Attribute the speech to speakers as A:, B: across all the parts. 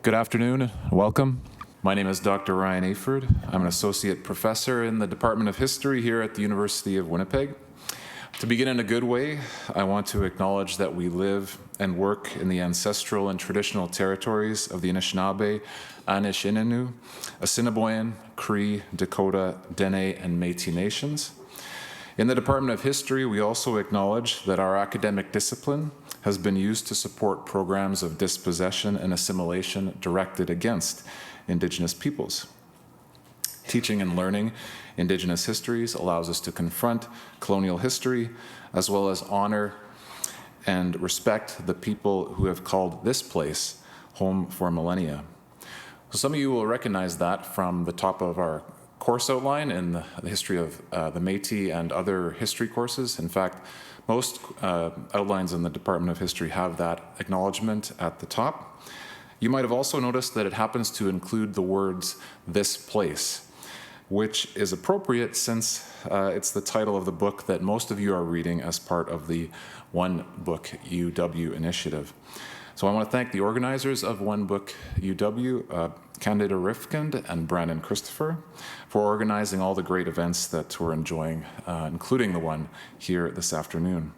A: Good afternoon, welcome. My name is Dr. Ryan Aford. I'm an associate professor in the Department of History here at the University of Winnipeg. To begin in a good way, I want to acknowledge that we live and work in the ancestral and traditional territories of the Anishinaabe, Anishinaabe, Assiniboine, Cree, Dakota, Dene, and Métis nations. In the Department of History, we also acknowledge that our academic discipline has been used to support programs of dispossession and assimilation directed against Indigenous peoples. Teaching and learning Indigenous histories allows us to confront colonial history, as well as honor and respect the people who have called this place home for millennia. So some of you will recognize that from the top of our course outline in the history of the Métis and other history courses. In fact, most outlines in the Department of History have that acknowledgement at the top. You might have also noticed that it happens to include the words "this place," which is appropriate since it's the title of the book that most of you are reading as part of the One Book UW initiative. So I want to thank the organizers of One Book UW, Candida Rifkind and Brandon Christopher, for organizing all the great events that we're enjoying, including the one here this afternoon.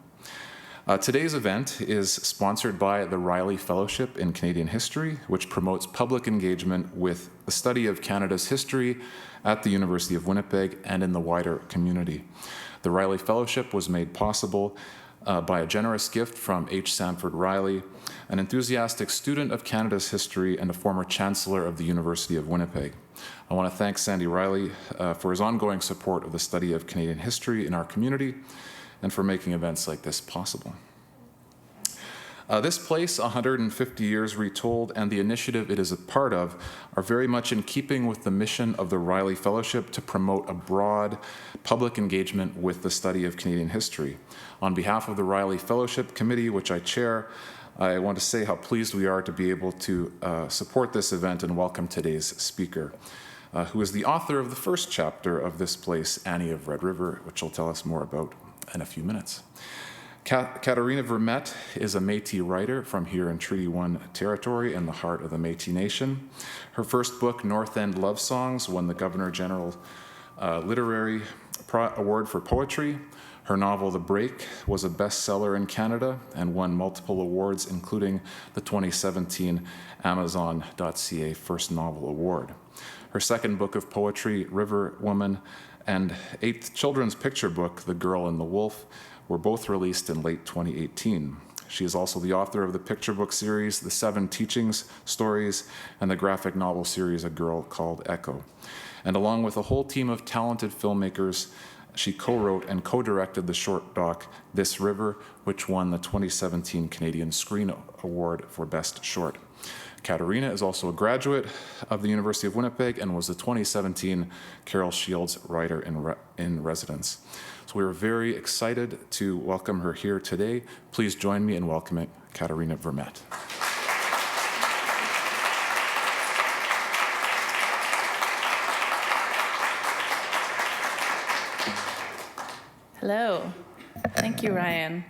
A: Today's event is sponsored by the Riley Fellowship in Canadian History, which promotes public engagement with the study of Canada's history at the University of Winnipeg and in the wider community. The Riley Fellowship was made possible by a generous gift from H. Sanford Riley, an enthusiastic student of Canada's history and a former chancellor of the University of Winnipeg. I want to thank Sandy Riley for his ongoing support of the study of Canadian history in our community and for making events like this possible. This place, 150 Years Retold, and the initiative it is a part of are very much in keeping with the mission of the Riley Fellowship to promote a broad public engagement with the study of Canadian history. On behalf of the Riley Fellowship Committee, which I chair, I want to say how pleased we are to be able to support this event and welcome today's speaker, who is the author of the first chapter of This Place, Annie of Red River, which she'll tell us more about in a few minutes. Katherena Vermette is a Métis writer from here in Treaty 1 territory in the heart of the Métis Nation. Her first book, North End Love Songs, won the Governor General Literary Award for Poetry. Her novel, The Break, was a bestseller in Canada and won multiple awards, including the 2017 Amazon.ca First Novel Award. Her second book of poetry, River Woman, and eighth children's picture book, The Girl and the Wolf, were both released in late 2018. She is also the author of the picture book series, The Seven Teachings Stories, and the graphic novel series, A Girl Called Echo. And along with a whole team of talented filmmakers, she co-wrote and co-directed the short doc, This River, which won the 2017 Canadian Screen Award for Best Short. Katherena is also a graduate of the University of Winnipeg and was the 2017 Carol Shields Writer in Residence. So we are very excited to welcome her here today. Please join me in welcoming Katherena Vermette.
B: Hello. Thank you, Ryan.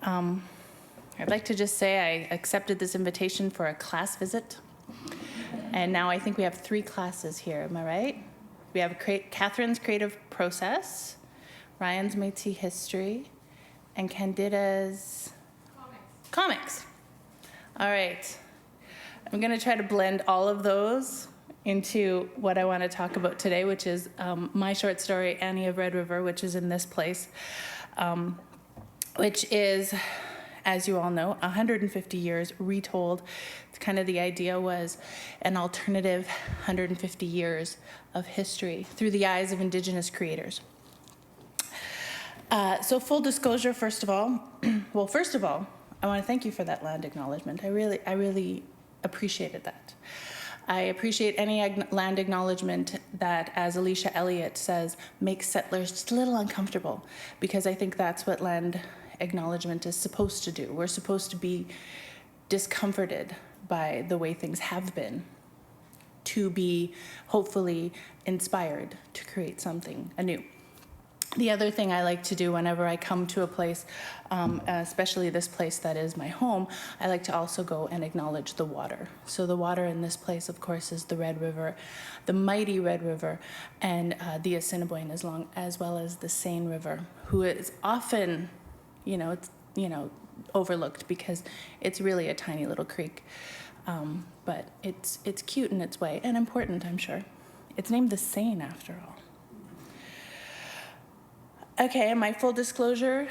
B: I'd like to just say I accepted this invitation for a class visit. And now I think we have 3 classes here. Am I right? We have Catherine's Creative Process, Ryan's Métis History, and Candida's Comics. All right. I'm going to try to blend all of those into what I want to talk about today, which is my short story, Annie of Red River, which is in this place, which is, as you all know, 150 years retold. Kind of the idea was an alternative 150 years of history through the eyes of Indigenous creators. So full disclosure, first of all, I want to thank you for that land acknowledgement. I really appreciated that. I appreciate any land acknowledgement that, as Alicia Elliott says, makes settlers just a little uncomfortable, because I think that's what land acknowledgement is supposed to do. We're supposed to be discomforted by the way things have been, to be hopefully inspired to create something anew. The other thing I like to do whenever I come to a place, especially this place that is my home, I like to also go and acknowledge the water. So the water in this place, of course, is the Red River, the mighty Red River, and the Assiniboine, as well as the Seine River, who is often, overlooked because it's really a tiny little creek. But it's cute in its way and important, I'm sure. It's named the Seine after all. Okay, my full disclosure,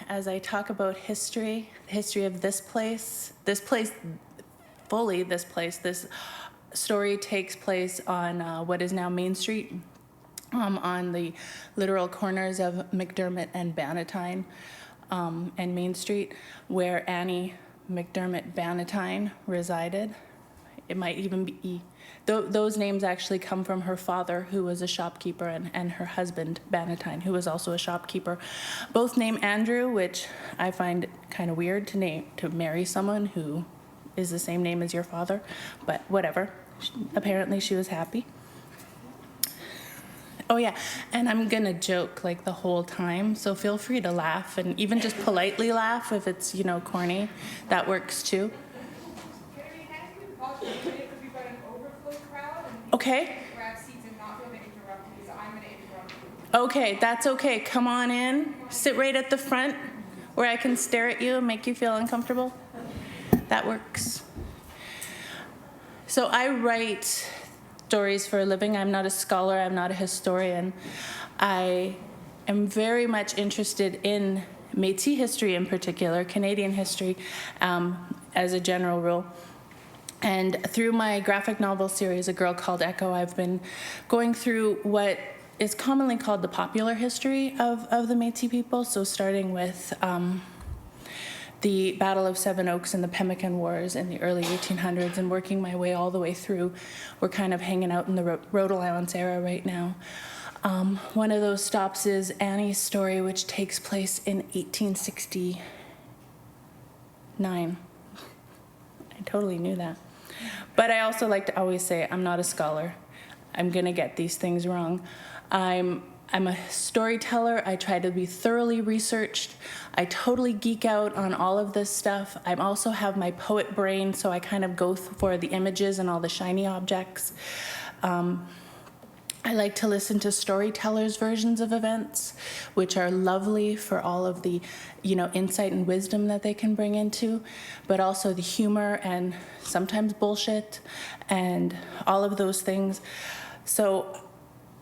B: as I talk about history, the history of this story takes place on what is now Main Street, on the literal corners of McDermott and Bannatyne and Main Street, where Annie McDermott Bannatyne resided. It might even be, those names actually come from her father, who was a shopkeeper, and her husband, Bannatyne, who was also a shopkeeper. Both named Andrew, which I find kind of weird to marry someone who is the same name as your father, but whatever. Apparently she was happy. Oh yeah, and I'm gonna joke like the whole time, so feel free to laugh, and even just politely laugh if it's, corny. That works too.
C: We've got an overflow crowd, and
B: Okay.
C: grab seats and not going to interrupt you, so I'm going to interrupt you.
B: Okay, that's okay. Come on in. Sit right at the front where I can stare at you and make you feel uncomfortable. That works. So I write stories for a living. I'm not a scholar. I'm not a historian. I am very much interested in Métis history in particular, Canadian history as a general rule. And through my graphic novel series, A Girl Called Echo, I've been going through what is commonly called the popular history of the Métis people. So starting with the Battle of Seven Oaks and the Pemmican Wars in the early 1800s and working my way all the way through. We're kind of hanging out in the Rhode Allowance era right now. One of those stops is Annie's story, which takes place in 1869. I totally knew that. But I also like to always say I'm not a scholar. I'm going to get these things wrong. I'm a storyteller. I try to be thoroughly researched. I totally geek out on all of this stuff. I also have my poet brain, so I kind of go for the images and all the shiny objects. I like to listen to storytellers' versions of events, which are lovely for all of the, insight and wisdom that they can bring into, but also the humor and sometimes bullshit and all of those things. So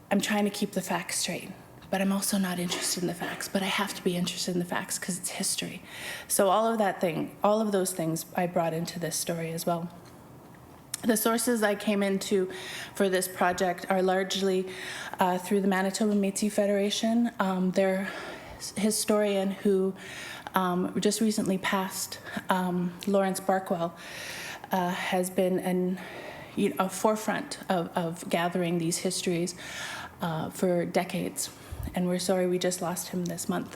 B: I'm trying to keep the facts straight, but I'm also not interested in the facts, but I have to be interested in the facts because it's history. So all of those things I brought into this story as well. The sources I came into for this project are largely through the Manitoba Métis Federation. Their historian who just recently passed, Lawrence Barkwell, has been a forefront of gathering these histories for decades. And we're sorry we just lost him this month.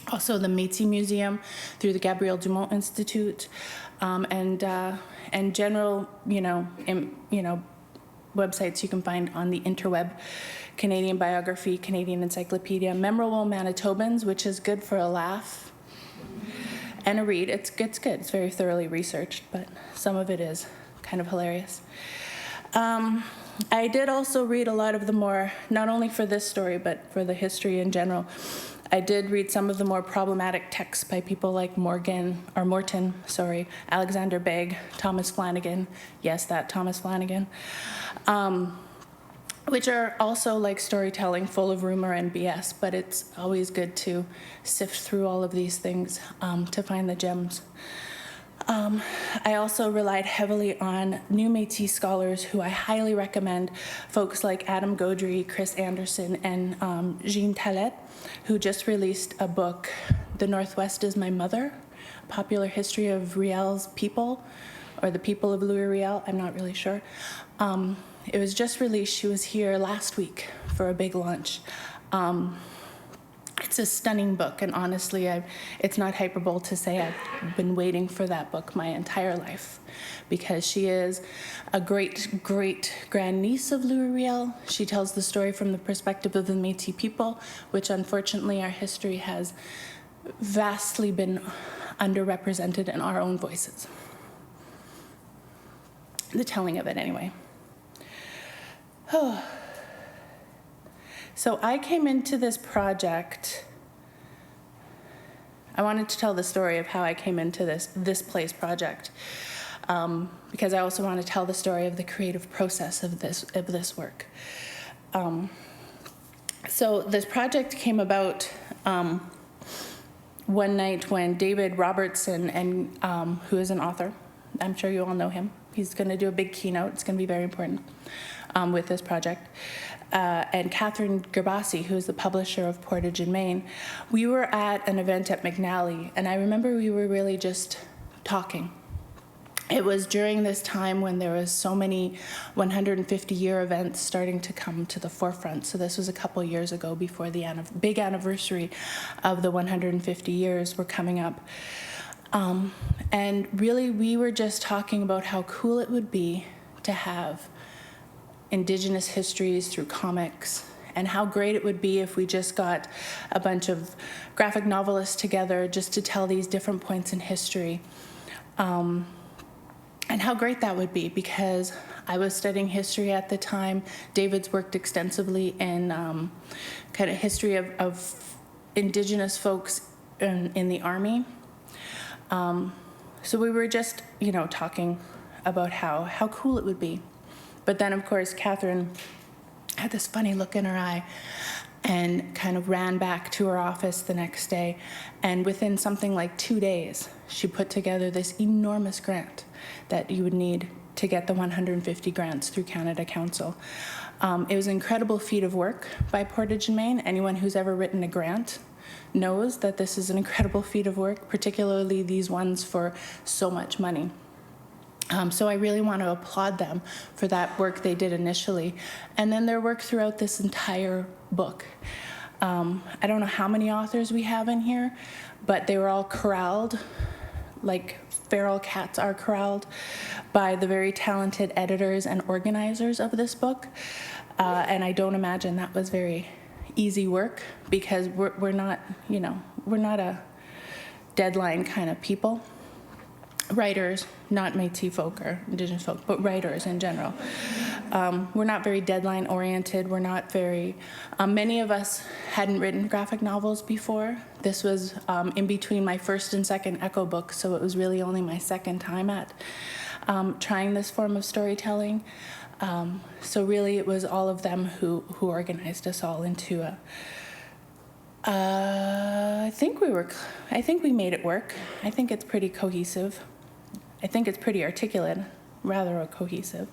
B: Also, the Métis Museum through the Gabriel Dumont Institute, and general, websites you can find on the interweb, Canadian Biography, Canadian Encyclopedia, Memorable Manitobans, which is good for a laugh and a read. It's good. It's very thoroughly researched, but some of it is kind of hilarious. I did also read a lot of the more, not only for this story, but for the history in general. I did read some of the more problematic texts by people like Morton, Alexander Begg, Thomas Flanagan, yes, that Thomas Flanagan, which are also like storytelling full of rumor and BS, but it's always good to sift through all of these things to find the gems. I also relied heavily on new Métis scholars who I highly recommend, folks like Adam Gaudry, Chris Anderson, and Jean Talette, who just released a book, The Northwest is My Mother, a popular history of Riel's people, or the people of Louis Riel, I'm not really sure. It was just released. She was here last week for a big launch. It's It's a stunning book, and honestly, it's not hyperbole to say I've been waiting for that book my entire life, because she is a great-great-grandniece of Louis Riel. She tells the story from the perspective of the Métis people, which unfortunately our history has vastly been underrepresented in our own voices. The telling of it, anyway. Oh. So I came into this project, I wanted to tell the story of how I came into this Place project, because I also want to tell the story of the creative process of this work. So this project came about one night when David Robertson, who is an author, I'm sure you all know him, he's going to do a big keynote, it's going to be very important with this project. And Katherena Vermette, who is the publisher of Portage in Maine, we were at an event at McNally, and I remember we were really just talking. It was during this time when there was so many 150-year events starting to come to the forefront. So this was a couple years ago, before the big anniversary of the 150 years were coming up. And really, we were just talking about how cool it would be to have Indigenous histories through comics, and how great it would be if we just got a bunch of graphic novelists together just to tell these different points in history. And how great that would be, because I was studying history at the time. David's worked extensively in kind of history of Indigenous folks in the Army. So we were just, talking about how cool it would be. But then, of course, Katherine had this funny look in her eye and kind of ran back to her office the next day. And within something like 2 days, she put together this enormous grant that you would need to get the 150 grants through Canada Council. It was an incredible feat of work by Portage in Maine. Anyone who's ever written a grant knows that this is an incredible feat of work, particularly these ones for so much money. So I really want to applaud them for that work they did initially, and then their work throughout this entire book. I don't know how many authors we have in here, but they were all corralled, like feral cats are corralled, by the very talented editors and organizers of this book. And I don't imagine that was very easy work, because we're not a deadline kind of people. Writers, not Métis folk or Indigenous folk, but writers in general. We're not very deadline oriented. We're not very, many of us hadn't written graphic novels before. This was in between my first and second Echo book, so it was really only my second time at trying this form of storytelling. So really it was all of them who organized us all into I think we made it work. I think it's pretty cohesive. I think it's pretty articulate, rather cohesive.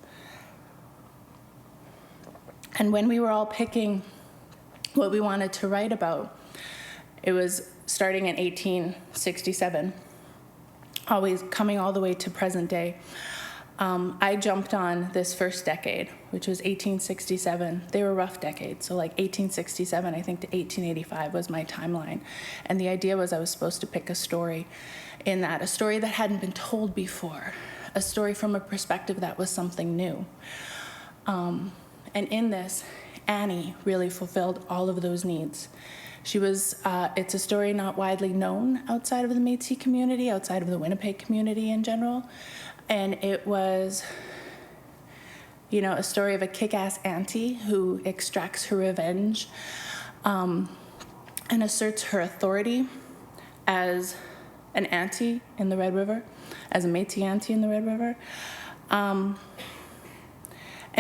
B: And when we were all picking what we wanted to write about, it was starting in 1867, always coming all the way to present day. I jumped on this first decade, which was 1867. They were rough decades, so like 1867, I think, to 1885 was my timeline. And the idea was I was supposed to pick a story in that, a story that hadn't been told before, a story from a perspective that was something new. And in this, Annie really fulfilled all of those needs. She was, it's a story not widely known outside of the Métis community, outside of the Winnipeg community in general. And it was, a story of a kick-ass auntie who extracts her revenge and asserts her authority as an auntie in the Red River, as a Métis auntie in the Red River. And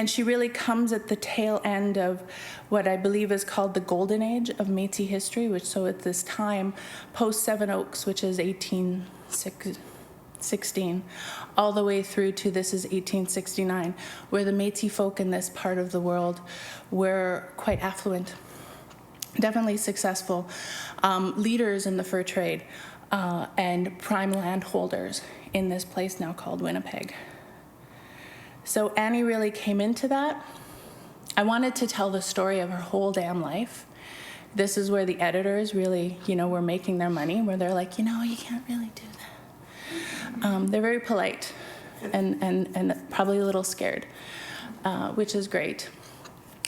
B: she really comes at the tail end of what I believe is called the golden age of Métis history, which, so at this time, post Seven Oaks, which is 1816, all the way through to this is 1869, where the Métis folk in this part of the world were quite affluent, definitely successful, leaders in the fur trade, and prime landholders in this place now called Winnipeg. So Annie really came into that. I wanted to tell the story of her whole damn life, this is where the editors really, were making their money, where they're like, you can't really do that. They're very polite and probably a little scared, which is great.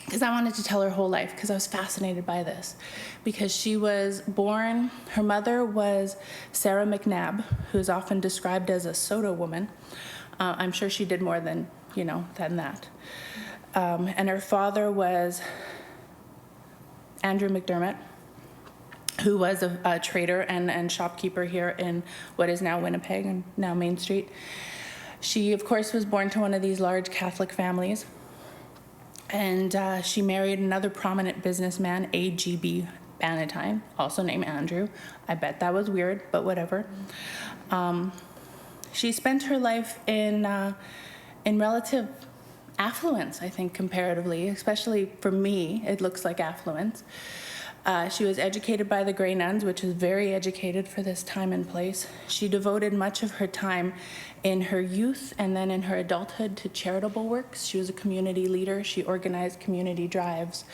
B: Because I wanted to tell her whole life, because I was fascinated by this. Because she was born, her mother was Sarah McNabb, who's often described as a soda woman. I'm sure she did more than that. And her father was Andrew McDermott, who was a trader and shopkeeper here in what is now Winnipeg and now Main Street. She, of course, was born to one of these large Catholic families. And she married another prominent businessman, A.G.B. Bannatyne, also named Andrew. I bet that was weird, but whatever. She spent her life in relative affluence, I think, comparatively, especially for me, it looks like affluence. She was educated by the Grey Nuns, which is very educated for this time and place. She devoted much of her time in her youth and then in her adulthood to charitable works. She was a community leader. She organized community drives.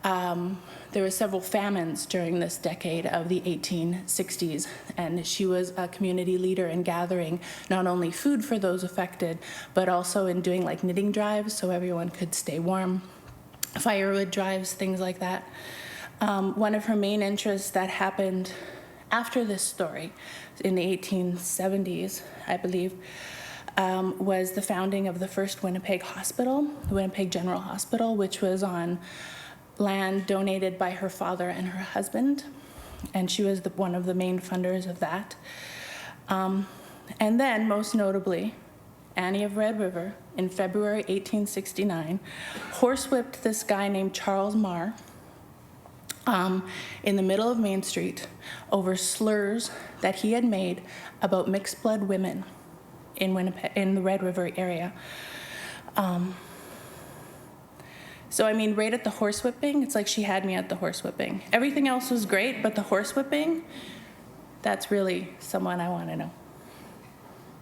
B: There were several famines during this decade of the 1860s, and she was a community leader in gathering not only food for those affected, but also in doing like knitting drives so everyone could stay warm, firewood drives, things like that. One of her main interests that happened after this story, in the 1870s, I believe, was the founding of the first Winnipeg hospital, the Winnipeg General Hospital, which was on land donated by her father and her husband, and she was one of the main funders of that. And then, most notably, Annie of Red River, in February 1869, horsewhipped this guy named Charles Mair in the middle of Main Street over slurs that he had made about mixed blood women in Winnipeg, in the Red River area. So I mean, right at the horsewhipping, it's like she had me at the horsewhipping. Everything else was great, but the horsewhipping, that's really someone I want to know.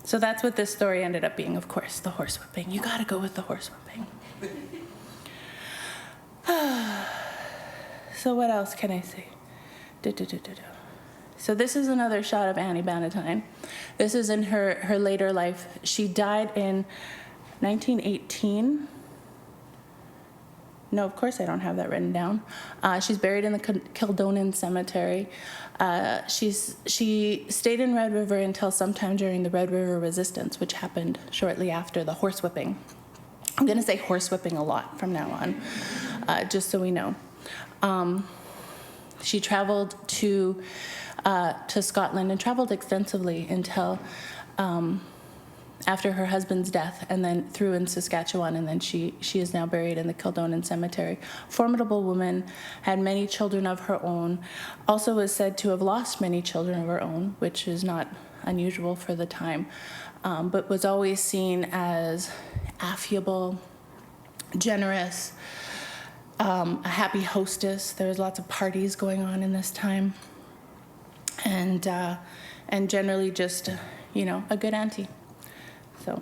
B: So that's what this story ended up being, of course, the horsewhipping. You gotta go with the horsewhipping. So what else can I say? So this is another shot of Annie Bannatyne. This is in her later life. She died in 1918. No, of course I don't have that written down. She's buried in the Kildonan Cemetery. She stayed in Red River until sometime during the Red River Resistance, which happened shortly after the horsewhipping. I'm going to say horsewhipping a lot from now on, just so we know. She traveled to Scotland and traveled extensively until after her husband's death, and then through in Saskatchewan, and then she is now buried in the Kildonan Cemetery. Formidable woman, had many children of her own, also was said to have lost many children of her own, which is not unusual for the time, but was always seen as affable, generous, a happy hostess. There was lots of parties going on in this time, and generally just, a good auntie. So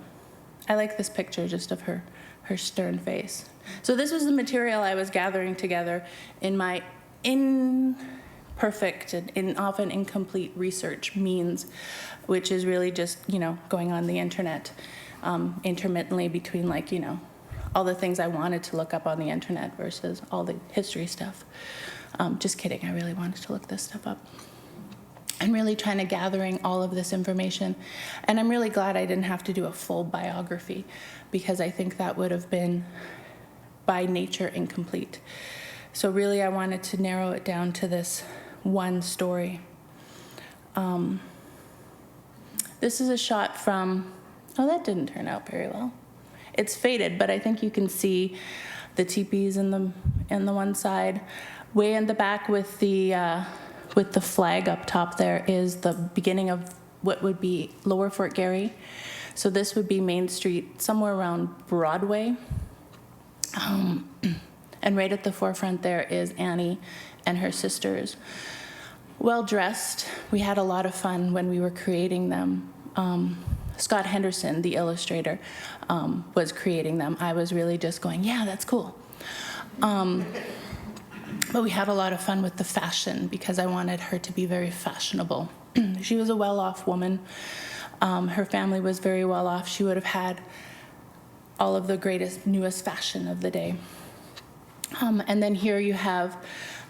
B: I like this picture just of her stern face. So this was the material I was gathering together in my imperfect and often incomplete research means, which is really just, going on the internet intermittently between all the things I wanted to look up on the internet versus all the history stuff. Just kidding, I really wanted to look this stuff up. I'm really trying to gathering all of this information, and I'm really glad I didn't have to do a full biography, because I think that would have been by nature incomplete. So really I wanted to narrow it down to this one story. This is a shot from, that didn't turn out very well. It's faded, but I think you can see the teepees in the one side. Way in the back with the flag up top there is the beginning of what would be Lower Fort Garry. So this would be Main Street, somewhere around Broadway. And right at the forefront there is Annie and her sisters. Well dressed. We had a lot of fun when we were creating them. Scott Henderson, the illustrator, was creating them. I was really just going, yeah, that's cool. But we had a lot of fun with the fashion because I wanted her to be very fashionable. She was a well-off woman. Her family was very well-off. She would have had all of the greatest, newest fashion of the day. And then here you have,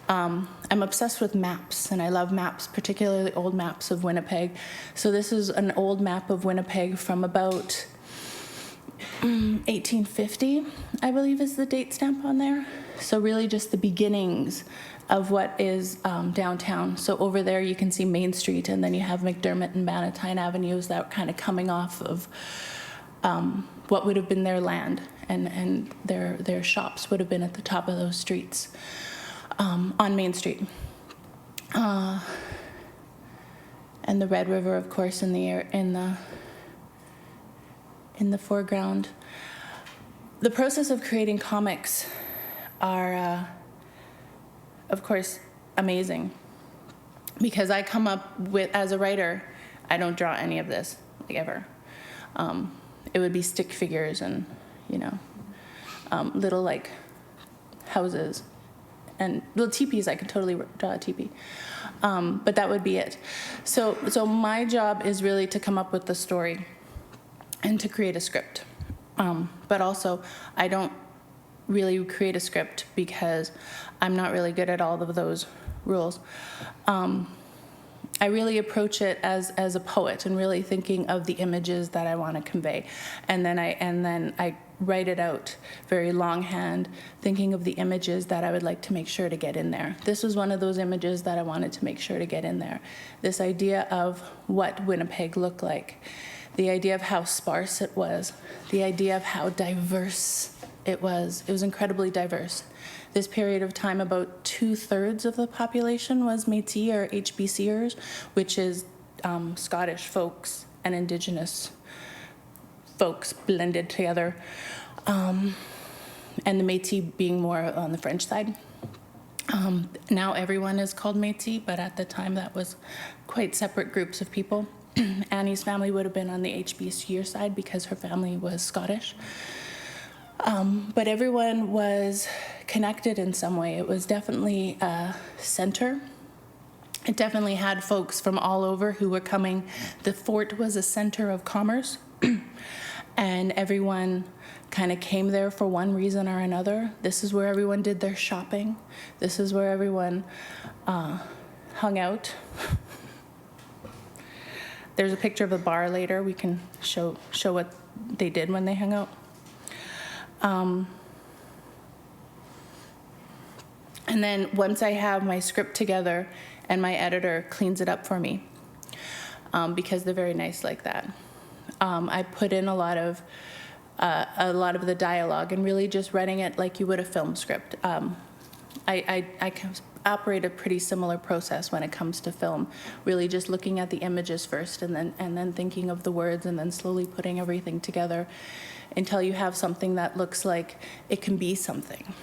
B: I'm obsessed with maps, and I love maps, particularly old maps of Winnipeg. So this is an old map of Winnipeg from about 1850, I believe is the date stamp on there. So really just the beginnings of what is downtown. So over there you can see Main Street, and then you have McDermott and Bannatyne Avenues that are kind of coming off of what would have been their land, and their shops would have been at the top of those streets on Main Street. And the Red River, of course, in the foreground. The process of creating comics are, of course, amazing, because I come up with, as a writer, I don't draw any of this, like, ever. It would be stick figures and, little, like, houses and little teepees. I could totally draw a teepee, but that would be it. So my job is really to come up with the story and to create a script. But also, I don't really create a script because I'm not really good at all of those rules. I really approach it as a poet, and really thinking of the images that I want to convey, and then I write it out very longhand, thinking of the images that I would like to make sure to get in there. This was one of those images that I wanted to make sure to get in there. This idea of what Winnipeg looked like, the idea of how sparse it was, the idea of how diverse it was. It was incredibly diverse. This period of time, about 2/3 of the population was Métis or HBCers, which is Scottish folks and Indigenous folks blended together, and the Métis being more on the French side. Now everyone is called Métis, but at the time that was quite separate groups of people. Annie's family would have been on the HBCer side because her family was Scottish. But everyone was connected in some way. It was definitely a center. It definitely had folks from all over who were coming. The fort was a center of commerce, and everyone kind of came there for one reason or another. This is where everyone did their shopping. This is where everyone hung out. There's a picture of a bar later. We can show what they did when they hung out. And then once I have my script together and my editor cleans it up for me, because they're very nice like that, I put in a lot of the dialogue and really just writing it like you would a film script. I can operate a pretty similar process when it comes to film, really just looking at the images first and then thinking of the words and then slowly putting everything together until you have something that looks like it can be something.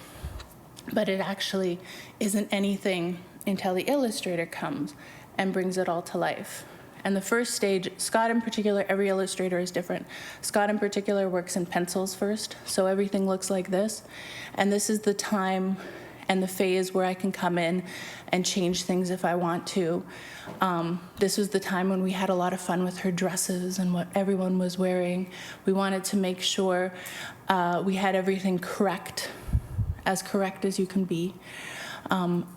B: But it actually isn't anything until the illustrator comes and brings it all to life. And the first stage, Scott in particular, every illustrator is different. Scott in particular works in pencils first, so everything looks like this. And this is the time and the phase where I can come in and change things if I want to. This was the time when we had a lot of fun with her dresses and what everyone was wearing. We wanted to make sure we had everything correct as you can be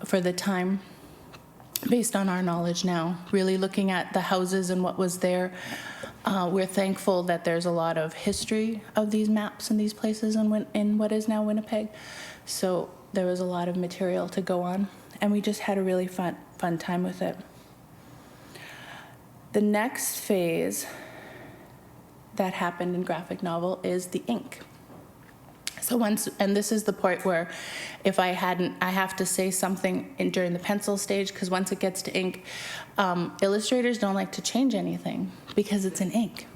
B: for the time, based on our knowledge now, really looking at the houses and what was there. We're thankful that there's a lot of history of these maps and these places in what is now Winnipeg. So there was a lot of material to go on, and we just had a really fun time with it. The next phase that happened in graphic novel is the ink. So and this is the point where if I have to say something during the pencil stage, because once it gets to ink, illustrators don't like to change anything because it's in ink.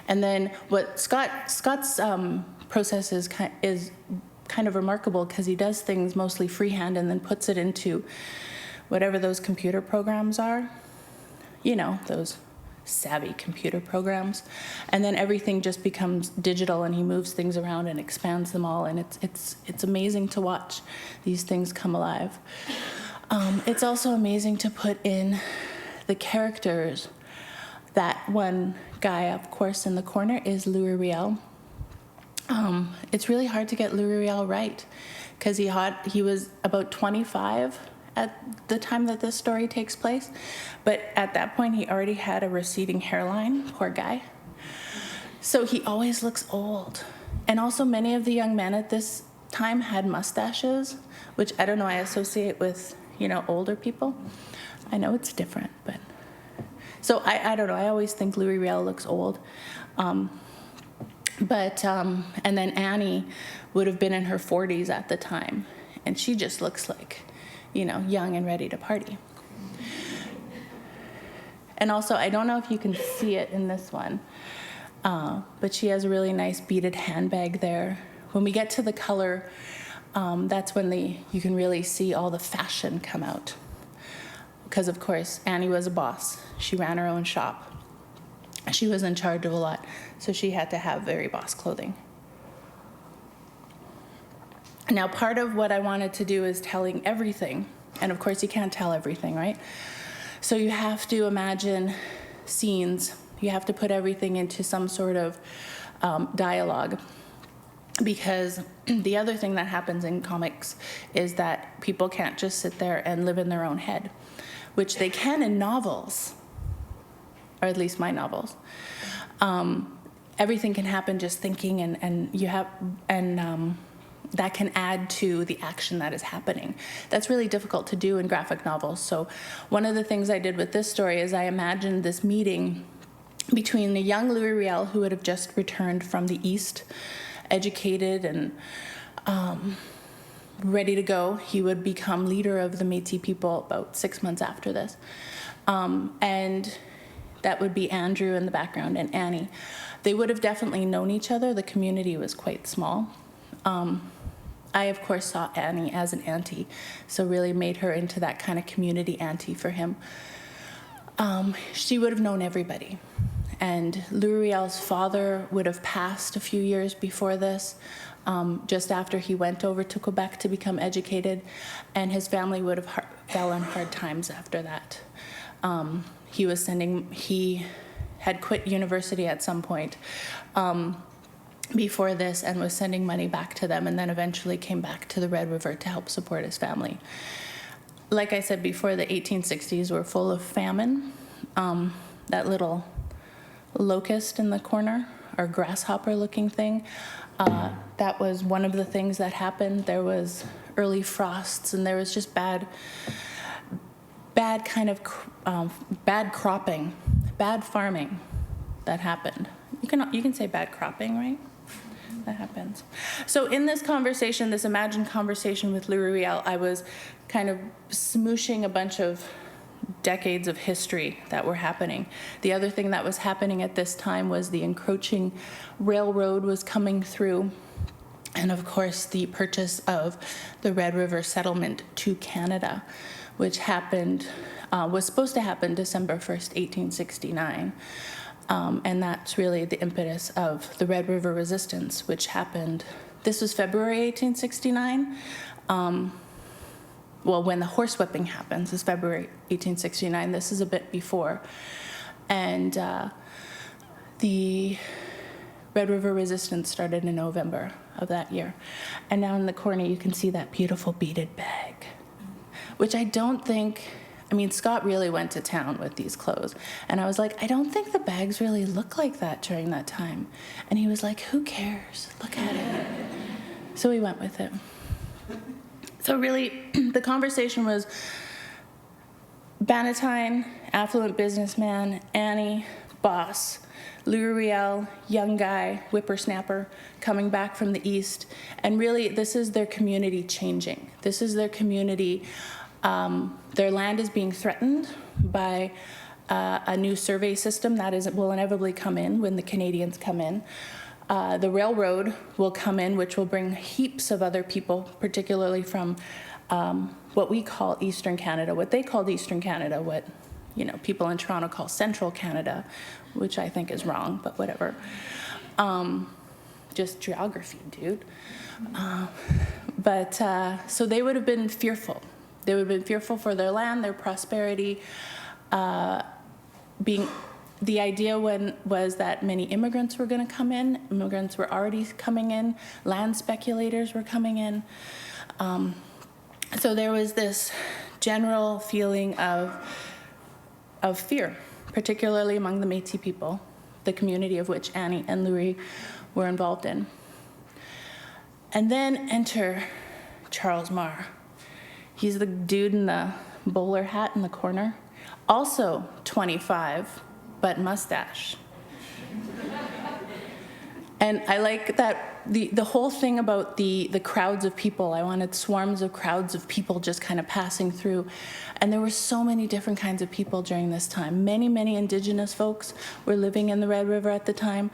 B: And then what Scott's process is kind of remarkable, because he does things mostly freehand and then puts it into whatever those computer programs are, those savvy computer programs, and then everything just becomes digital, and he moves things around and expands them all, and it's amazing to watch these things come alive. It's also amazing to put in the characters. That one guy, of course, in the corner is Louis Riel. It's really hard to get Louis Riel right, because he was about 25 at the time that this story takes place, but at that point he already had a receding hairline, poor guy. So he always looks old. And also many of the young men at this time had mustaches, which I don't know, I associate with, older people. I know it's different, but... So I don't know, I always think Louis Riel looks old. And then Annie would have been in her 40s at the time, and she just looks like, young and ready to party. And also, I don't know if you can see it in this one, but she has a really nice beaded handbag there. When we get to the color, that's when you can really see all the fashion come out. Because, of course, Annie was a boss. She ran her own shop. She was in charge of a lot, so she had to have very boss clothing. Now, part of what I wanted to do is telling everything, and of course you can't tell everything, right? So you have to imagine scenes. You have to put everything into some sort of dialogue, because the other thing that happens in comics is that people can't just sit there and live in their own head, which they can in novels, or at least my novels. Everything can happen just thinking, and that can add to the action that is happening. That's really difficult to do in graphic novels. So one of the things I did with this story is I imagined this meeting between the young Louis Riel, who would have just returned from the East, educated and ready to go. He would become leader of the Métis people about 6 months after this. And that would be Andrew in the background and Annie. They would have definitely known each other. The community was quite small. I, of course, saw Annie as an auntie, so really made her into that kind of community auntie for him. She would have known everybody. And Louis Riel's father would have passed a few years before this, just after he went over to Quebec to become educated, and his family would have fell on hard times after that. He had quit university at some point before this and was sending money back to them, and then eventually came back to the Red River to help support his family. Like I said before, the 1860s were full of famine. That little locust in the corner, or grasshopper-looking thing, that was one of the things that happened. There was early frosts, and there was just bad cropping, bad farming that happened. You can say bad cropping, right? That happens. So in this conversation, this imagined conversation with Louis Riel, I was kind of smooshing a bunch of decades of history that were happening. The other thing that was happening at this time was the encroaching railroad was coming through, and of course the purchase of the Red River settlement to Canada, which was supposed to happen December 1st, 1869. And that's really the impetus of the Red River Resistance, which happened, this was February 1869. When the horsewhipping happens is February 1869. This is a bit before. And the Red River Resistance started in November of that year. And now in the corner, you can see that beautiful beaded bag, which I don't think... Scott really went to town with these clothes. And I was like, I don't think the bags really look like that during that time. And he was like, who cares? Look at it. So we went with it. So really, the conversation was Bannatyne, affluent businessman, Annie, boss, Louis Riel, young guy, whippersnapper, coming back from the East. And really, this is their community changing. This is their community. Their land is being threatened by a new survey system that will inevitably come in when the Canadians come in. The railroad will come in, which will bring heaps of other people, particularly from what we call Eastern Canada, what they called Eastern Canada, what people in Toronto call Central Canada, which I think is wrong, but whatever. Just geography, dude. So they would have been fearful. They would have been fearful for their land, their prosperity. The idea was that many immigrants were going to come in. Immigrants were already coming in. Land speculators were coming in. So there was this general feeling of fear, particularly among the Métis people, the community of which Annie and Louis were involved in. And then enter Charles Mair. He's the dude in the bowler hat in the corner, also 25, but mustache. And I like that the whole thing about the crowds of people. I wanted swarms of crowds of people just kind of passing through. And there were so many different kinds of people during this time. Many, many Indigenous folks were living in the Red River at the time.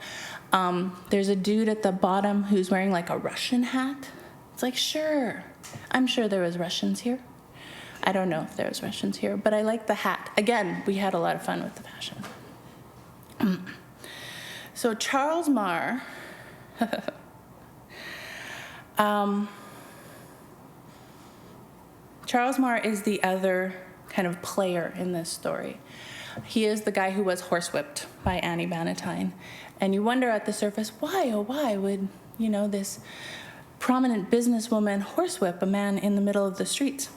B: There's a dude at the bottom who's wearing like a Russian hat. It's like, sure, I'm sure there was Russians here. I don't know if there was Russians here, but I like the hat. Again, we had a lot of fun with the fashion. So Charles Mair, Charles Mair is the other kind of player in this story. He is the guy who was horsewhipped by Annie Bannatyne. And you wonder at the surface, why, oh why would, this prominent businesswoman horsewhip a man in the middle of the streets?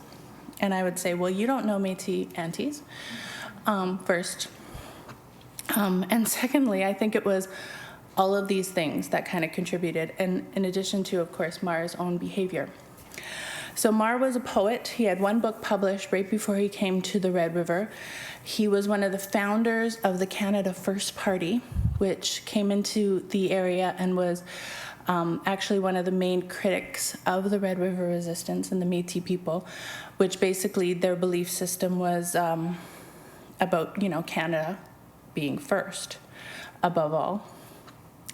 B: And I would say, well, you don't know Métis aunties, first. And secondly, I think it was all of these things that kind of contributed, and in addition to, of course, Mair's own behavior. So Mair was a poet. He had one book published right before he came to the Red River. He was one of the founders of the Canada First Party, which came into the area and was actually one of the main critics of the Red River resistance and the Métis people, which basically their belief system was about, Canada being first, above all.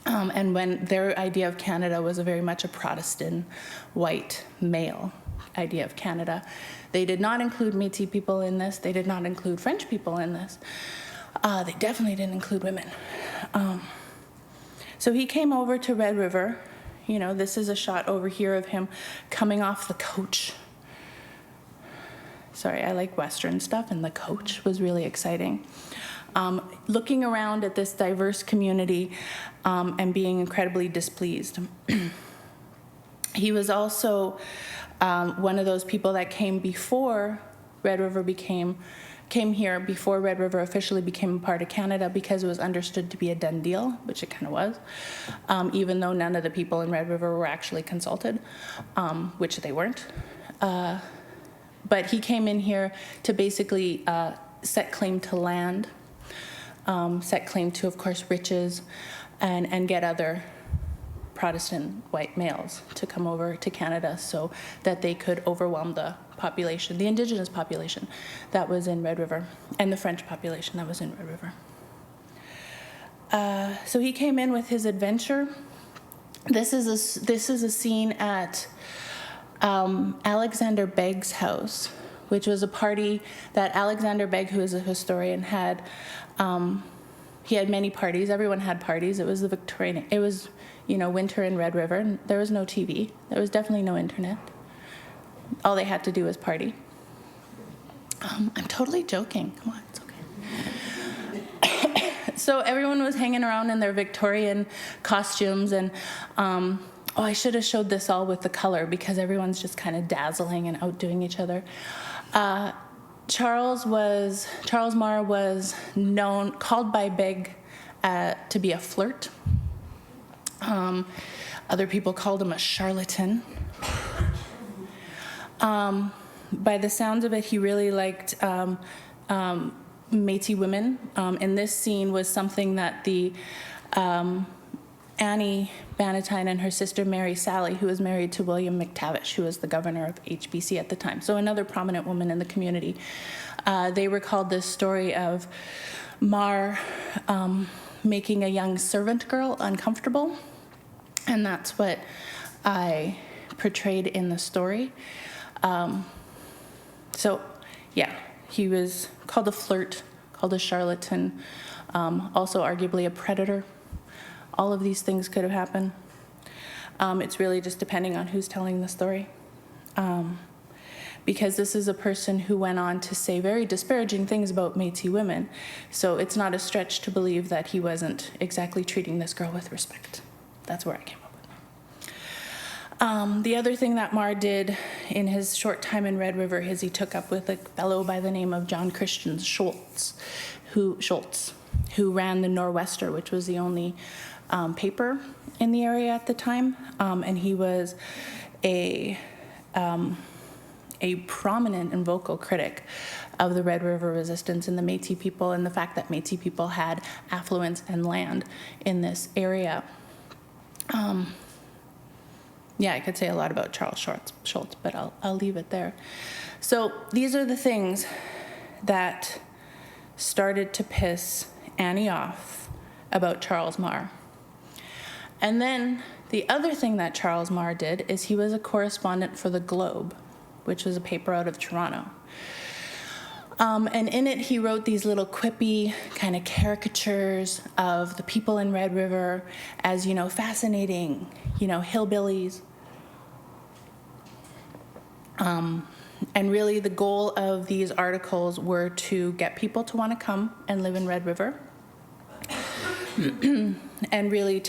B: And when their idea of Canada was very much a Protestant, white, male idea of Canada. They did not include Métis people in this. They did not include French people in this. They definitely didn't include women. So he came over to Red River. This is a shot over here of him coming off the coach. Sorry, I like Western stuff, and the coach was really exciting. Looking around at this diverse community and being incredibly displeased. He was also one of those people that came before Red River came here before Red River officially became a part of Canada, because it was understood to be a done deal, which it kind of was, even though none of the people in Red River were actually consulted, which they weren't. But he came in here to basically set claim to land, set claim to, of course, riches, and get other Protestant white males to come over to Canada so that they could overwhelm the population, the Indigenous population that was in Red River, and the French population that was in Red River. So he came in with his adventure. This is a scene at Alexander Begg's house, which was a party that Alexander Begg, who is a historian, had. He had many parties. Everyone had parties. It was the Victorian. It was, winter in Red River. And there was no TV. There was definitely no internet. All they had to do was party. I'm totally joking. Come on, it's okay. So everyone was hanging around in their Victorian costumes, and I should have showed this all with the color, because everyone's just kind of dazzling and outdoing each other. Charles Mair was called by Begg to be a flirt. Other people called him a charlatan. By the sounds of it, he really liked Métis women. And this scene was something that the Annie Bannatyne and her sister Mary Sally, who was married to William McTavish, who was the governor of HBC at the time, so another prominent woman in the community. They recalled this story of Mair making a young servant girl uncomfortable, and that's what I portrayed in the story. He was called a flirt called a charlatan, also arguably a predator. All of these things could have happened. It's really just depending on who's telling the story. Because this is a person who went on to say very disparaging things about Métis women. So it's not a stretch to believe that he wasn't exactly treating this girl with respect. That's where I came up with. The other thing that Mair did in his short time in Red River is he took up with a fellow by the name of John Christian Schultz, who ran the Nor'Wester, which was the only paper in the area at the time. And he was a prominent and vocal critic of the Red River resistance and the Métis people and the fact that Métis people had affluence and land in this area. I could say a lot about Charles Schultz, but I'll leave it there. So these are the things that started to piss Annie off about Charles Mair. And then the other thing that Charles Mair did is he was a correspondent for the Globe, which was a paper out of Toronto. And in it, he wrote these little quippy kind of caricatures of the people in Red River as, fascinating, hillbillies. And really the goal of these articles were to get people to want to come and live in Red River. And really,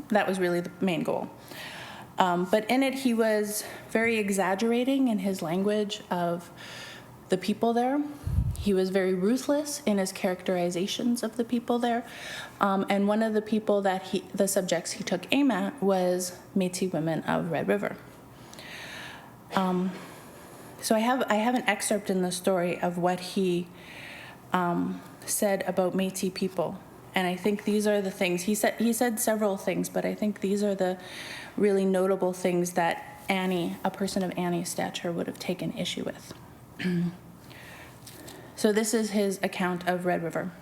B: that was really the main goal. But in it, he was very exaggerating in his language of the people there. He was very ruthless in his characterizations of the people there. And one of the people the subjects he took aim at was Métis women of Red River. So I have an excerpt in the story of what he said about Métis people. And I think these are the things, he said several things, but I think these are the really notable things that Annie, a person of Annie's stature, would have taken issue with. So this is his account of Red River.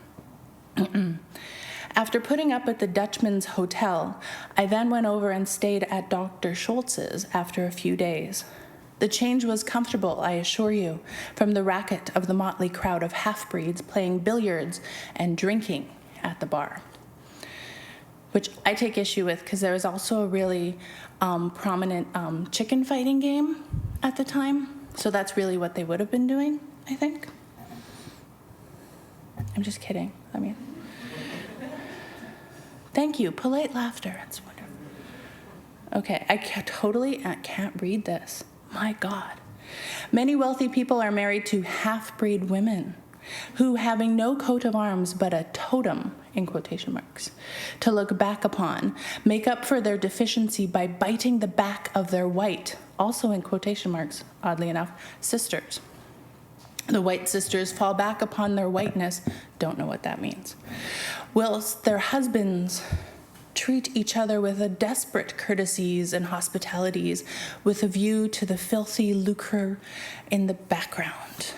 B: After putting up at the Dutchman's Hotel, I then went over and stayed at Dr. Schultz's after a few days. The change was comfortable, I assure you, from the racket of the motley crowd of half-breeds playing billiards and drinking at the bar, which I take issue with because there was also a really prominent chicken fighting game at the time. So that's really what they would have been doing, I think. I'm just kidding. Thank you. Polite laughter. That's wonderful. Okay, I can't read this. My God. Many wealthy people are married to half-breed women who, having no coat of arms but a totem, in quotation marks, to look back upon, make up for their deficiency by biting the back of their white, also in quotation marks, oddly enough, sisters. The white sisters fall back upon their whiteness, don't know what that means, whilst their husbands treat each other with a desperate courtesies and hospitalities with a view to the filthy lucre in the background.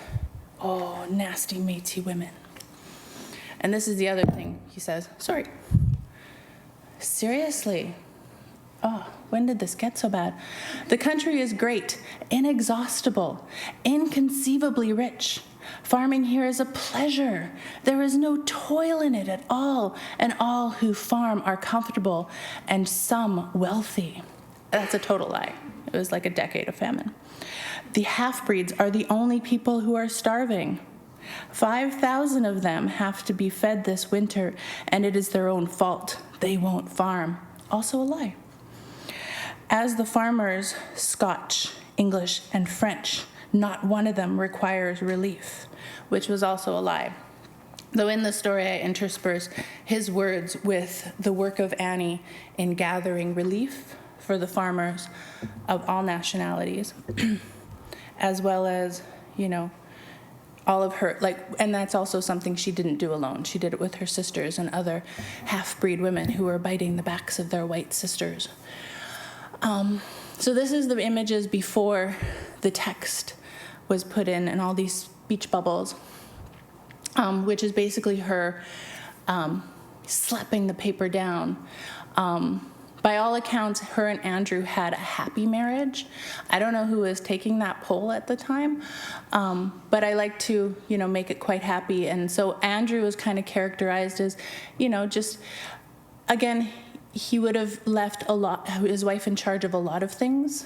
B: Oh, nasty Métis women. And this is the other thing he says. Sorry. Seriously. Oh, when did this get so bad? The country is great, inexhaustible, inconceivably rich. Farming here is a pleasure. There is no toil in it at all, and all who farm are comfortable, and some wealthy. That's a total lie. It was like a decade of famine. The half-breeds are the only people who are starving. 5,000 of them have to be fed this winter, and it is their own fault. They won't farm. Also a lie. As the farmers, Scotch, English, and French, not one of them requires relief, which was also a lie. Though in the story I intersperse his words with the work of Annie in gathering relief for the farmers of all nationalities, as well as, all of her, and that's also something she didn't do alone. She did it with her sisters and other half-breed women who were biting the backs of their white sisters. So this is the images before the text was put in and all these speech bubbles, which is basically her slapping the paper down by all accounts, her and Andrew had a happy marriage. I don't know who was taking that poll at the time, but I like to, make it quite happy. And so Andrew was kind of characterized as, just, again, he would have left his wife in charge of a lot of things.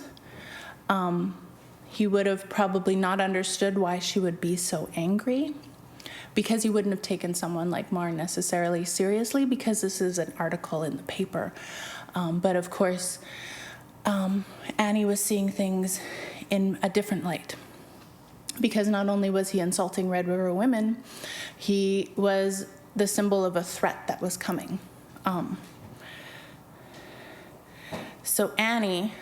B: He would have probably not understood why she would be so angry, because he wouldn't have taken someone like Mair necessarily seriously, because this is an article in the paper. But of course, Annie was seeing things in a different light, because not only was he insulting Red River women, he was the symbol of a threat that was coming. So Annie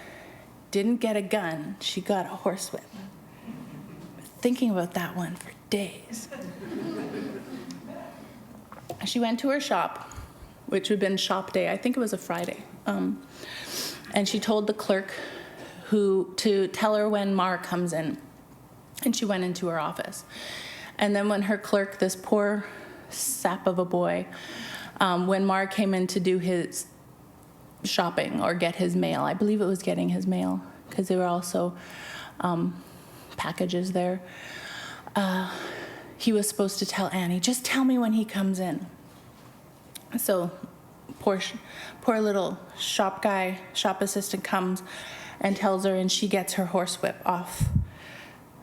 B: didn't get a gun, she got a horsewhip. Thinking about that one for days. She went to her shop, which would have been shop day. I think it was a Friday. And she told the clerk to tell her when Mair comes in. And she went into her office. And then when her clerk, this poor sap of a boy, when Mair came in to do his shopping or get his mail, I believe it was getting his mail, because there were also packages there, he was supposed to tell Annie, just tell me when he comes in. So poor little shop assistant comes and tells her, and she gets her horsewhip off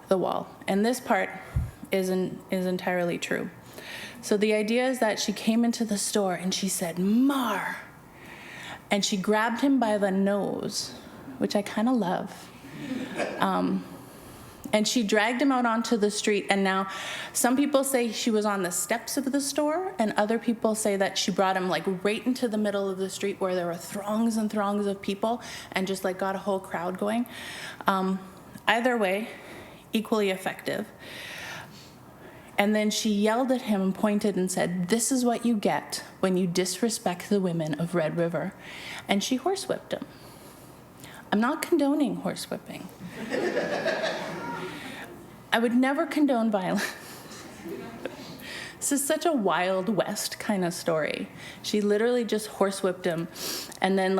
B: the wall. And this part is entirely true. So the idea is that she came into the store and she said, Mair, and she grabbed him by the nose, which I kind of love. And she dragged him out onto the street. And now some people say she was on the steps of the store, and other people say that she brought him right into the middle of the street where there were throngs and throngs of people, and just got a whole crowd going. Either way, equally effective. And then she yelled at him and pointed and said, this is what you get when you disrespect the women of Red River. And she horsewhipped him. I'm not condoning horsewhipping. I would never condone violence. This is such a Wild West kind of story. She literally just horsewhipped him, and then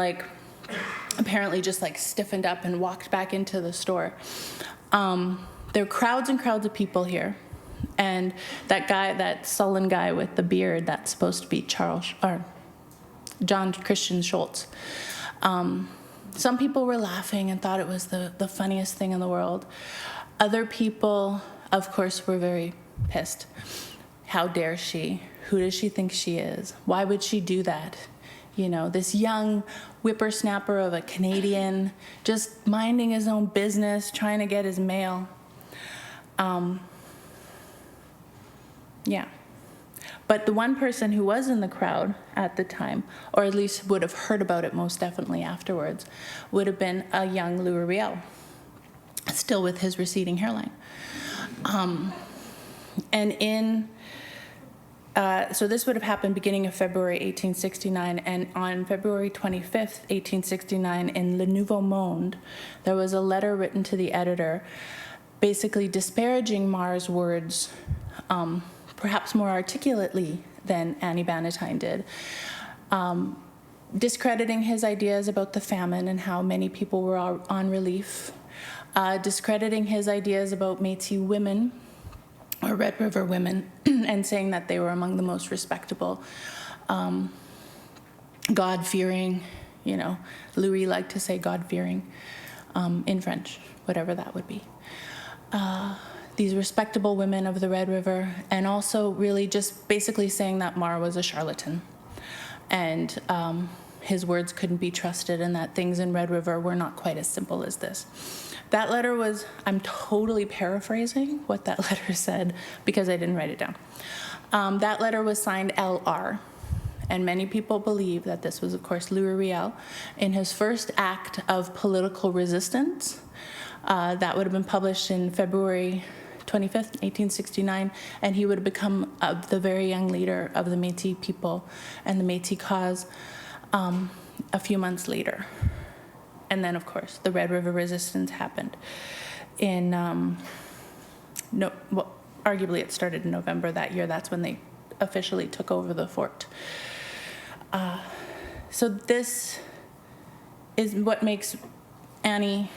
B: apparently just stiffened up and walked back into the store. There are crowds and crowds of people here. And that sullen guy with the beard, that's supposed to be John Christian Schultz. Some people were laughing and thought it was the funniest thing in the world. Other people, of course, were very pissed. How dare she? Who does she think she is? Why would she do that? This young whippersnapper of a Canadian, just minding his own business, trying to get his mail. Yeah. But the one person who was in the crowd at the time, or at least would have heard about it most definitely afterwards, would have been a young Louis Riel, still with his receding hairline. So this would have happened beginning of February 1869, and on February 25th, 1869, in Le Nouveau Monde, there was a letter written to the editor basically disparaging Mair's words, perhaps more articulately than Annie Bannatyne did, discrediting his ideas about the famine and how many people were on relief, discrediting his ideas about Métis women, or Red River women, and saying that they were among the most respectable, God-fearing, Louis liked to say God-fearing in French, whatever that would be. These respectable women of the Red River, and also really just basically saying that Mair was a charlatan, and his words couldn't be trusted, and that things in Red River were not quite as simple as this. That letter was, I'm totally paraphrasing what that letter said because I didn't write it down. That letter was signed LR, and many people believe that this was, of course, Louis Riel in his first act of political resistance. That would have been published in February 25th, 1869, and he would have become the very young leader of the Métis people and the Métis cause a few months later. And then, of course, the Red River Resistance happened in, arguably it started in November that year. That's when they officially took over the fort. So this is what makes Annie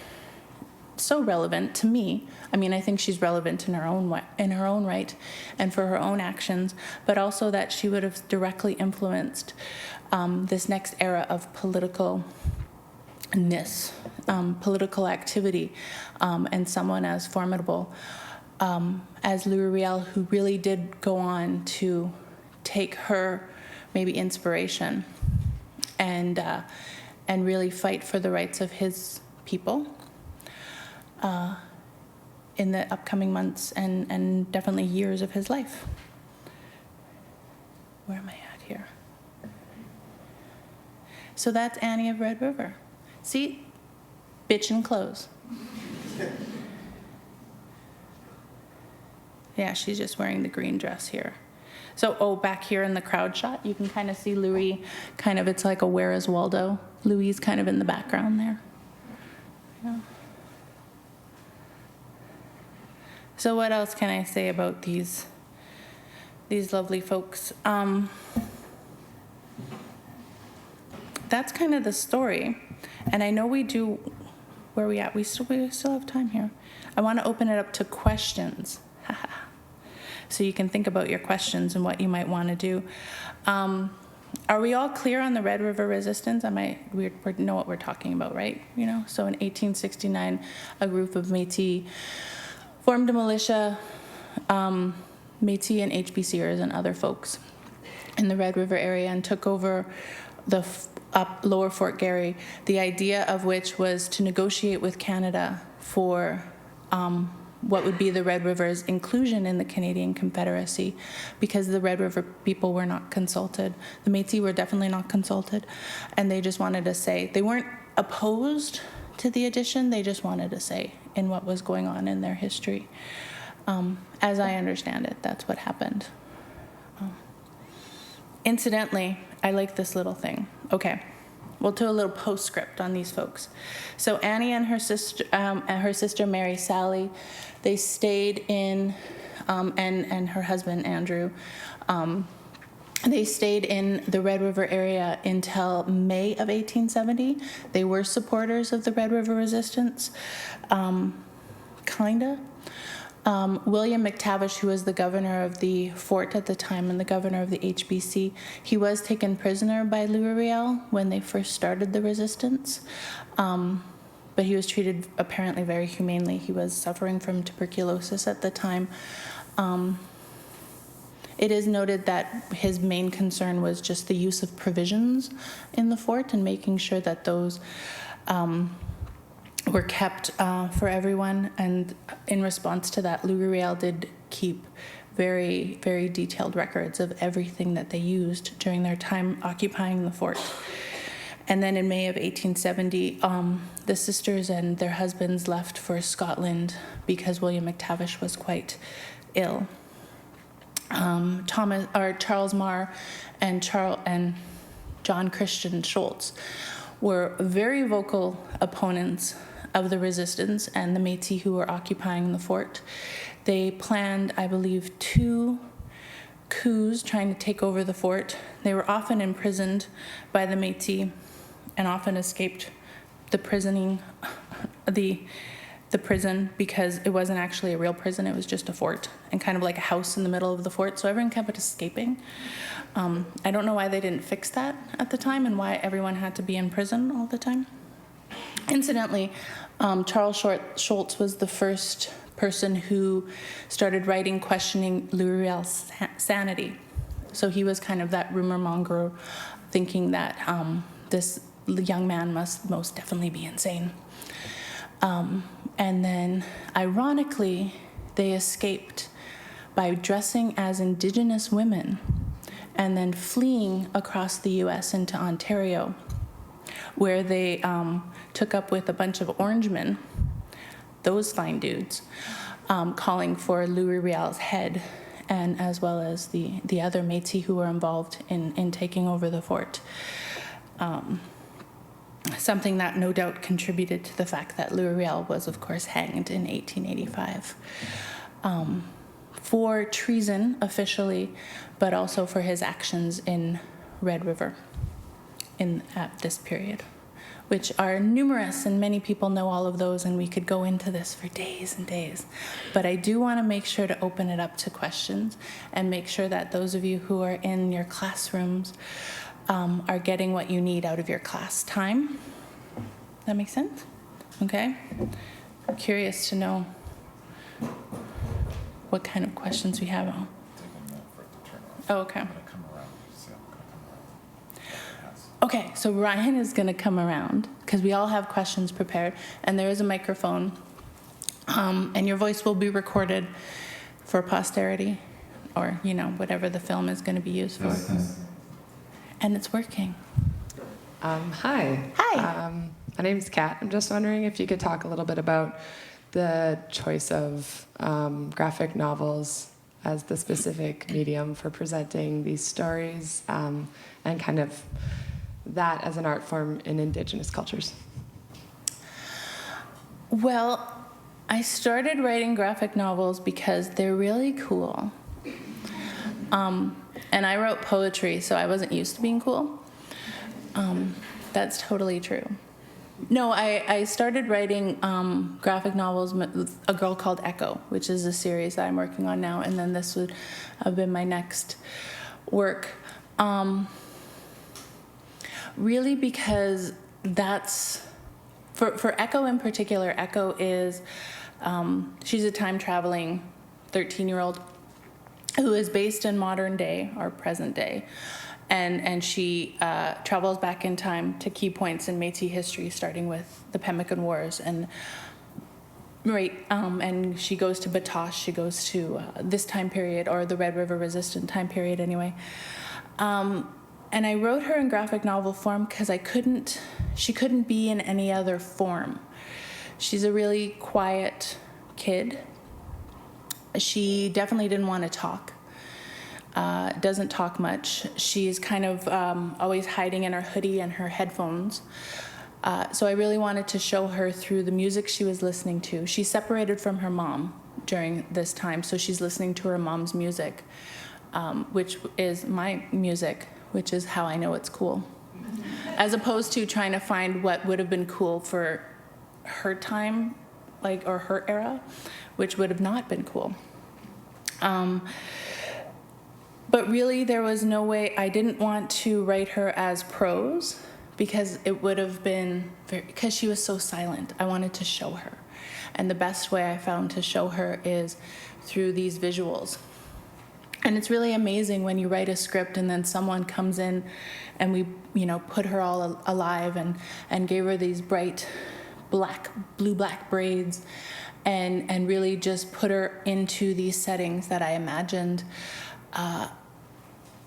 B: so relevant to me. I mean, I think she's relevant in her own way, in her own right, and for her own actions, but also that she would have directly influenced this next era of politicalness, political activity, and someone as formidable as Louis Riel, who really did go on to take her maybe inspiration and really fight for the rights of his people in the upcoming months and definitely years of his life. Where am I at here? So that's Annie of Red River. See? Bitch in clothes. Yeah, she's just wearing the green dress here. So, back here in the crowd shot, you can kind of see Louis, kind of, it's like a Where is Waldo? Louis is kind of in the background there. Yeah. So what else can I say about these lovely folks? That's kind of the story. And I know we do, where are we at? We still have time here. I want to open it up to questions. So you can think about your questions and what you might want to do. Are we all clear on the Red River Resistance? We know what we're talking about, right? You know, so in 1869, a group of Métis formed a militia, Métis and HBCers and other folks in the Red River area, and took over the lower Fort Garry, the idea of which was to negotiate with Canada for what would be the Red River's inclusion in the Canadian Confederacy, because the Red River people were not consulted. The Métis were definitely not consulted, and they just wanted to say, they weren't opposed to the addition, they just wanted to say in what was going on in their history. As I understand it, that's what happened. Incidentally, I like this little thing. Okay, we'll do a little postscript on these folks. So Annie and her sister Mary Sally, they stayed in, and her husband Andrew, they stayed in the Red River area until May of 1870. They were supporters of the Red River Resistance, kinda. William McTavish, who was the governor of the fort at the time and the governor of the HBC, he was taken prisoner by Louis Riel when they first started the resistance. But he was treated apparently very humanely. He was suffering from tuberculosis at the time. It is noted that his main concern was just the use of provisions in the fort and making sure that those were kept for everyone. And in response to that, Louis Riel did keep very, very detailed records of everything that they used during their time occupying the fort. And then in May of 1870, the sisters and their husbands left for Scotland because William McTavish was quite ill. Charles Mair and John Christian Schultz were very vocal opponents of the resistance and the Métis who were occupying the fort. They planned, I believe, 2 coups trying to take over the fort. They were often imprisoned by the Métis and often escaped the prison because it wasn't actually a real prison, it was just a fort and kind of like a house in the middle of the fort, so everyone kept escaping. I don't know why they didn't fix that at the time and why everyone had to be in prison all the time. Incidentally, Charles Schultz was the first person who started writing questioning Louis Riel's sanity. So he was kind of that rumor monger, thinking that this young man must most definitely be insane. And then, ironically, they escaped by dressing as Indigenous women and then fleeing across the U.S. into Ontario, where they took up with a bunch of Orangemen, those fine dudes, calling for Louis Riel's head, and as well as the other Métis who were involved in taking over the fort. Something that no doubt contributed to the fact that Louis Riel was, of course, hanged in 1885 for treason officially, but also for his actions in Red River at this period, which are numerous, and many people know all of those, and we could go into this for days and days. But I do want to make sure to open it up to questions and make sure that those of you who are in your classrooms are getting what you need out of your class time. That make sense? Okay. I'm curious to know what kind of questions we have. Oh, okay. Okay, so Ryan is going to come around because we all have questions prepared, and there is a microphone, and your voice will be recorded for posterity, or whatever the film is going to be used for. And it's working.
D: Hi.
B: Hi.
D: My name's Kat. I'm just wondering if you could talk a little bit about the choice of graphic novels as the specific medium for presenting these stories, and kind of that as an art form in Indigenous cultures.
B: Well, I started writing graphic novels because they're really cool. And I wrote poetry, so I wasn't used to being cool. That's totally true. No, I started writing graphic novels with a girl called Echo, which is a series that I'm working on now, and then this would have been my next work. Really because that's, for Echo in particular, Echo is, she's a time-traveling 13-year-old who is based in modern day, or present day, and she travels back in time to key points in Métis history, starting with the Pemmican Wars, and and she goes to Batoche, she goes to this time period, or the Red River Resistance time period anyway. And I wrote her in graphic novel form because she couldn't be in any other form. She's a really quiet kid. She definitely didn't want to talk. Doesn't talk much. She's kind of always hiding in her hoodie and her headphones. So I really wanted to show her through the music she was listening to. She separated from her mom during this time, so she's listening to her mom's music, which is my music, which is how I know it's cool. As opposed to trying to find what would have been cool for her time, or her era, which would have not been cool. But really, there was no way. I didn't want to write her as prose because it would have been because she was so silent. I wanted to show her. And the best way I found to show her is through these visuals. And it's really amazing when you write a script and then someone comes in and we, put her all alive and gave her these bright blue-black braids and really just put her into these settings that I imagined.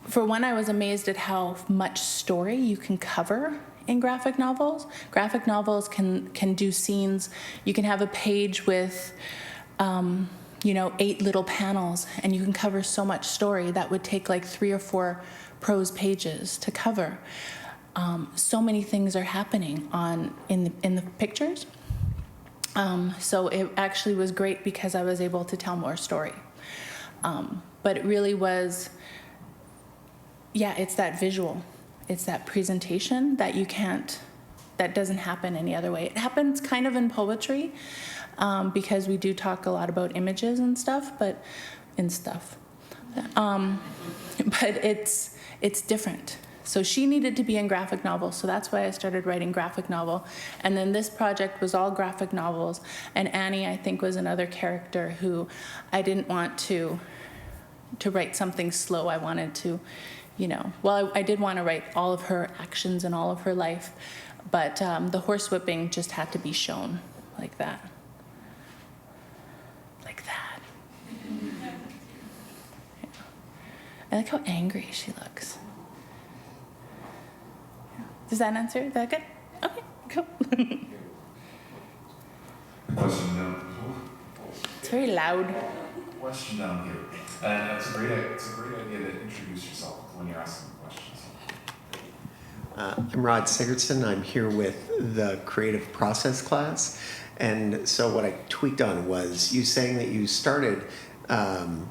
B: For one, I was amazed at how much story you can cover in graphic novels. Graphic novels can do scenes. You can have a page with 8 little panels, and you can cover so much story that would take like 3 or 4 prose pages to cover. So many things are happening in the pictures. So it actually was great because I was able to tell more story. But it really was, it's that visual, it's that presentation that doesn't happen any other way. It happens kind of in poetry. Because we do talk a lot about images and stuff, but it's different. So she needed to be in graphic novels, so that's why I started writing graphic novel. And then this project was all graphic novels, and Annie, I think, was another character who I didn't want to write something slow. I wanted to, I did want to write all of her actions and all of her life, but the horsewhipping just had to be shown like that. I like how angry she looks. Does that answer? Is that good? Okay, cool.
A: Question down.
B: It's very loud.
A: Question down here. And it's a great idea to introduce yourself when you're asking questions.
E: I'm Rod Sigurdsson. I'm here with the creative process class. And so what I tweaked on was you saying that you started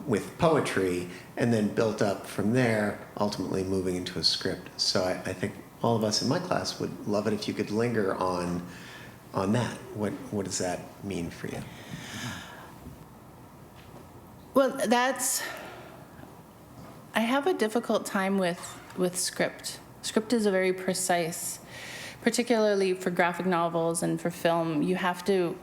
E: with poetry and then built up from there, ultimately moving into a script. So I think all of us in my class would love it if you could linger on that. What does that mean for you?
B: Well, I have a difficult time with script. Script is a very precise, particularly for graphic novels and for film. You have to,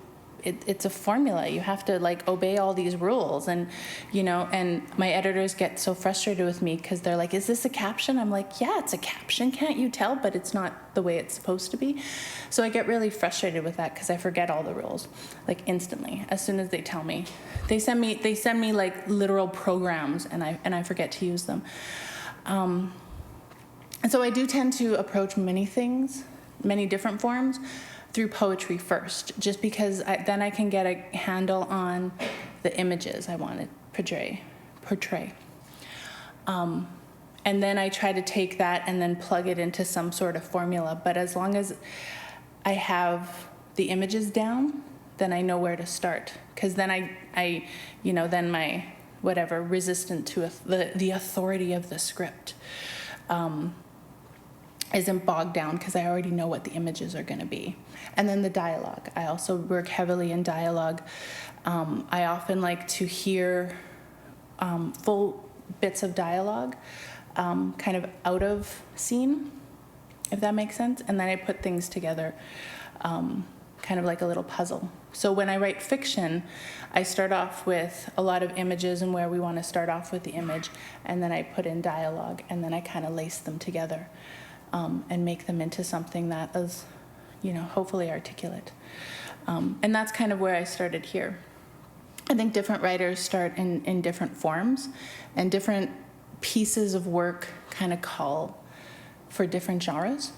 B: it's a formula. You have to like obey all these rules, and and my editors get so frustrated with me because they're like, "Is this a caption?" I'm like, "Yeah, it's a caption. Can't you tell?" But it's not the way it's supposed to be. So I get really frustrated with that because I forget all the rules like instantly as soon as they tell me. They send me like literal programs, and I forget to use them. And so I do tend to approach many things, many different forms, through poetry first, just because then I can get a handle on the images I want to portray. And then I try to take that and then plug it into some sort of formula. But as long as I have the images down, then I know where to start. Because then I then my whatever resistant to the authority of the script isn't bogged down because I already know what the images are going to be. And then the dialogue. I also work heavily in dialogue. I often like to hear full bits of dialogue kind of out of scene, if that makes sense. And then I put things together kind of like a little puzzle. So when I write fiction, I start off with a lot of images and where we want to start off with the image, and then I put in dialogue, and then I kind of lace them together and make them into something that is, hopefully articulate. And that's kind of where I started here. I think different writers start in different forms, and different pieces of work kind of call for different genres.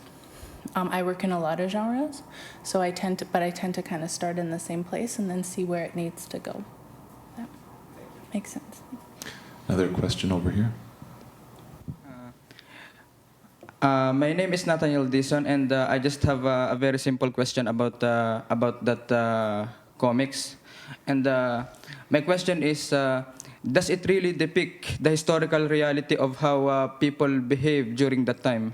B: I work in a lot of genres, so I tend to kind of start in the same place and then see where it needs to go. That makes sense.
A: Another question over here.
F: My name is Nathaniel Dison, and I just have a very simple question about that comics. And my question is, does it really depict the historical reality of how people behave during that time?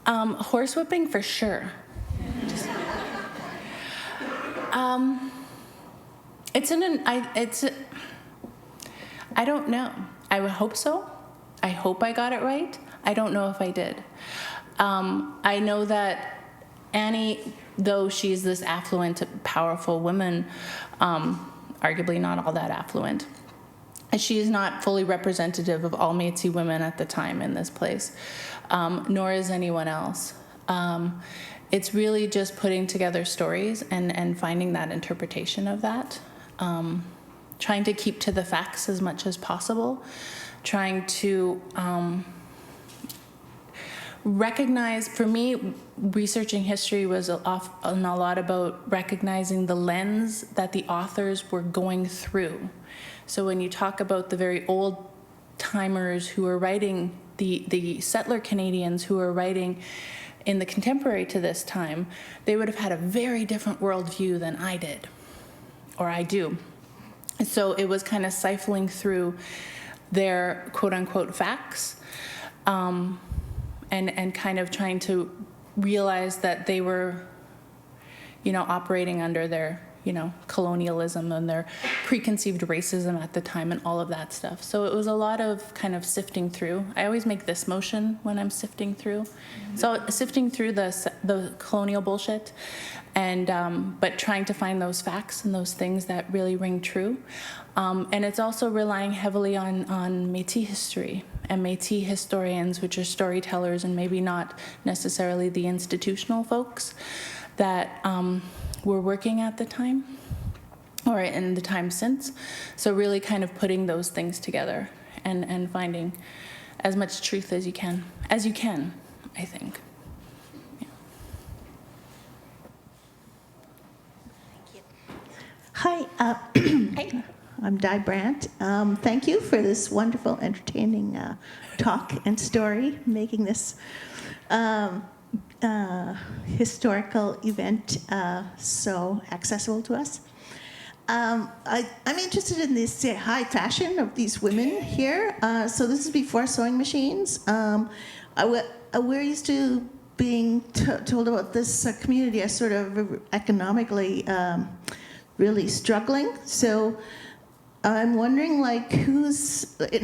B: Horsewhipping for sure. I don't know. I would hope so. I hope I got it right. I don't know if I did. I know that Annie, though she's this affluent, powerful woman, arguably not all that affluent, she is not fully representative of all Métis women at the time in this place, nor is anyone else. It's really just putting together stories and finding that interpretation of that, trying to keep to the facts as much as possible, trying to recognize, for me, researching history was a lot about recognizing the lens that the authors were going through. So when you talk about the very old timers who are writing, the settler Canadians who are writing in the contemporary to this time, they would have had a very different worldview than I did, or I do. So it was kind of siphoning through their quote-unquote facts, and kind of trying to realize that they were, operating under their, colonialism and their preconceived racism at the time and all of that stuff. So it was a lot of kind of sifting through. I always make this motion when I'm sifting through. So sifting through the colonial bullshit, and but trying to find those facts and those things that really ring true. And it's also relying heavily on Métis history and Métis historians, which are storytellers and maybe not necessarily the institutional folks that were working at the time or in the time since. So really kind of putting those things together and finding as much truth as you can, I think.
G: Hi,
B: Hi.
G: I'm Di Brandt. Thank you for this wonderful, entertaining talk and story, making this historical event so accessible to us. I'm interested in this high fashion of these women here. So this is before sewing machines. We're used to being told about this community as sort of economically really struggling. So I'm wondering, like, and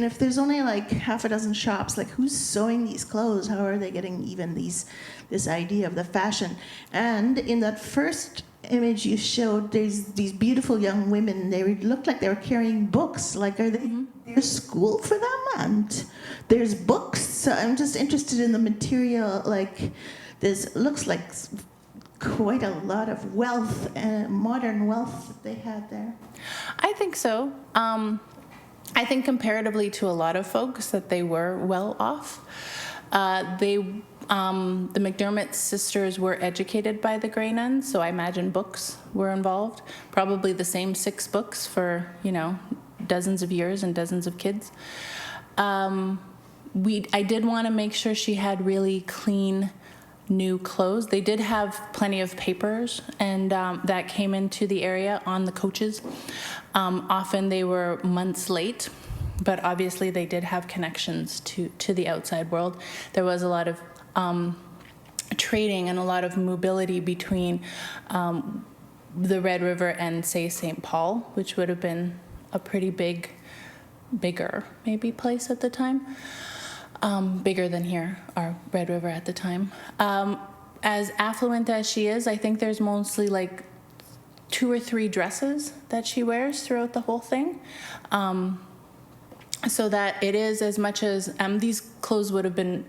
G: if there's only like half a dozen shops, like, who's sewing these clothes? How are they getting even this idea of the fashion? And in that first image you showed, there's these beautiful young women. They looked like they were carrying books. Like, are they? There's school for them, and there's books. So I'm just interested in the material. Like, looks like quite a lot of wealth, modern wealth that they had there.
B: I think so. I think comparatively to a lot of folks that they were well off. The McDermott sisters were educated by the Grey Nuns, so I imagine books were involved. Probably the same 6 books for, dozens of years and dozens of kids. I did want to make sure she had really clean, new clothes. They did have plenty of papers, and that came into the area on the coaches. Often they were months late, but obviously they did have connections to the outside world. There was a lot of trading and a lot of mobility between the Red River and, say, St. Paul, which would have been a pretty bigger maybe place at the time. Bigger than here, our Red River at the time. As affluent as she is, I think there's mostly like 2 or 3 dresses that she wears throughout the whole thing. So that it is as much as these clothes would have been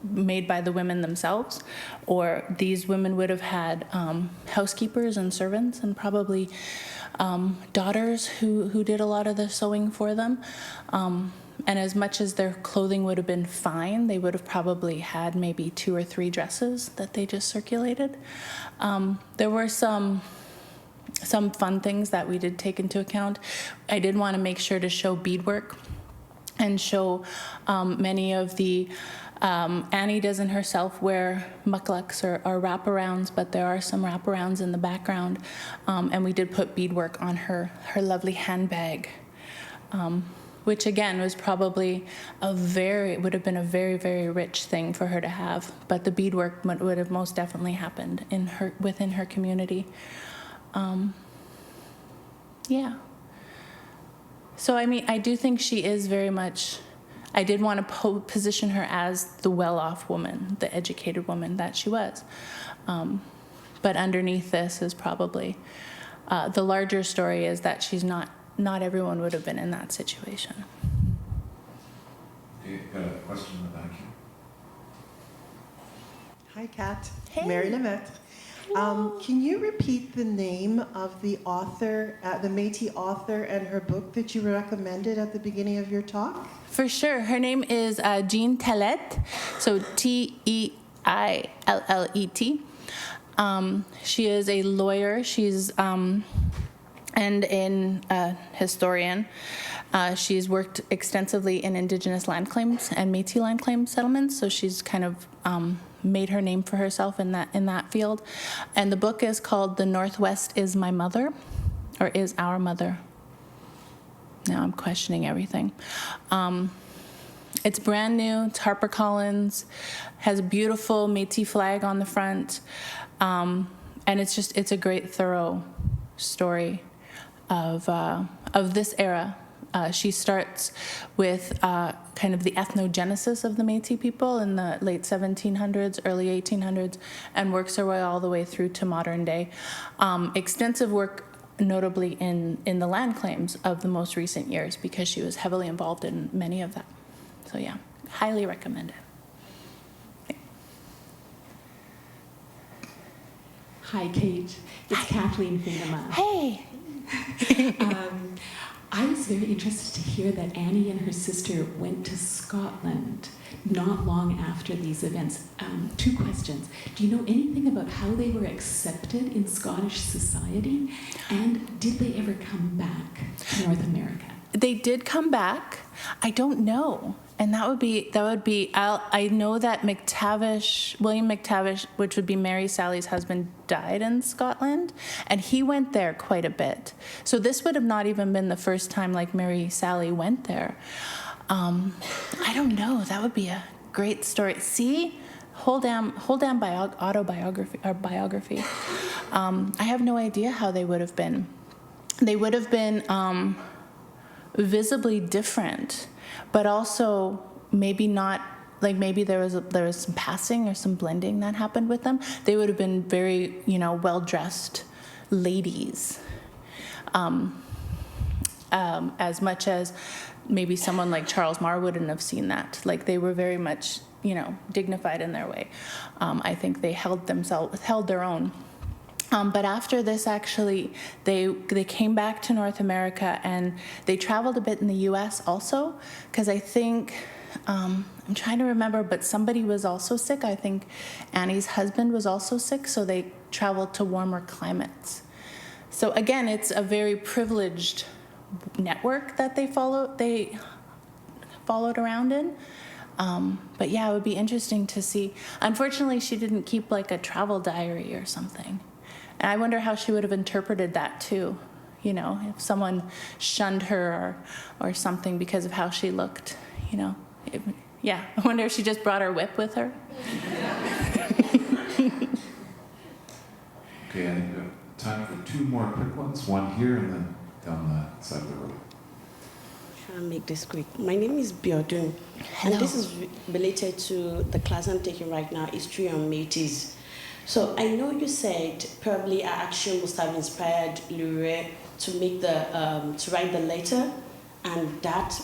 B: made by the women themselves, or these women would have had housekeepers and servants, and probably daughters who did a lot of the sewing for them. And as much as their clothing would have been fine, they would have probably had maybe 2 or 3 dresses that they just circulated. There were some fun things that we did take into account. I did want to make sure to show beadwork and show many of the Annie doesn't herself wear mucklucks or wraparounds, but there are some wraparounds in the background. And we did put beadwork on her lovely handbag, which again was probably would have been a very, very rich thing for her to have. But the beadwork would have most definitely happened within her community. Yeah. So I mean, I do think she is very much. I did want to position her as the well-off woman, the educated woman that she was. But underneath this is probably the larger story is that she's not everyone would have been in that situation.
A: Okay, got a question in the back here.
H: Hi, Kat.
B: Hey.
H: Mair Lamette. Can you repeat the name of the author, the Métis author, and her book that you recommended at the beginning of your talk?
B: For sure. Her name is Jean Tellette, so Teillet. She is a lawyer. She's and a historian. She's worked extensively in Indigenous land claims and Métis land claim settlements, so she's kind of made her name for herself in that field. And the book is called The Northwest is My Mother, or Is Our Mother. Now I'm questioning everything. It's brand new. It's HarperCollins. Has a beautiful Métis flag on the front, and it's a great, thorough story of this era. She starts with kind of the ethnogenesis of the Métis people in the late 1700s, early 1800s, and works her way all the way through to modern day. Extensive work, notably in the land claims of the most recent years, because she was heavily involved in many of them. So yeah, highly recommend it.
I: Hi, Kate. It's Kathleen Finema.
B: Hey!
I: I was very interested to hear that Annie and her sister went to Scotland not long after these events. 2 questions. Do you know anything about how they were accepted in Scottish society? And did they ever come back to North America?
B: They did come back. I don't know. And that would be. I know that William McTavish, which would be Mary Sally's husband, died in Scotland, and he went there quite a bit. So this would have not even been the first time like Mary Sally went there. I don't know. That would be a great story. See, whole damn autobiography or biography. I have no idea how they would have been. They would have been visibly different, but also maybe not. Like maybe there was some passing or some blending that happened with them. They would have been very, well-dressed ladies, as much as maybe someone like Charles Mair wouldn't have seen that. Like they were very much, dignified in their way. I think they held their own. But after this, actually, they came back to North America and they traveled a bit in the U.S. also, because I think. I'm trying to remember, but somebody was also sick. I think Annie's husband was also sick, so they traveled to warmer climates. So again, it's a very privileged network that they followed around in. But yeah, it would be interesting to see. Unfortunately, she didn't keep like a travel diary or something. And I wonder how she would have interpreted that too. If someone shunned her or something because of how she looked, Yeah, I wonder if she just brought her whip with her.
A: Okay, I think we have time for 2 more quick ones. One here and then down the side of the road.
J: I'll make this quick. My name is Biodun,
B: Hello.
J: and this is related to the class I'm taking right now, History on Métis. So I know you said probably our action must have inspired Lure to write the letter, and that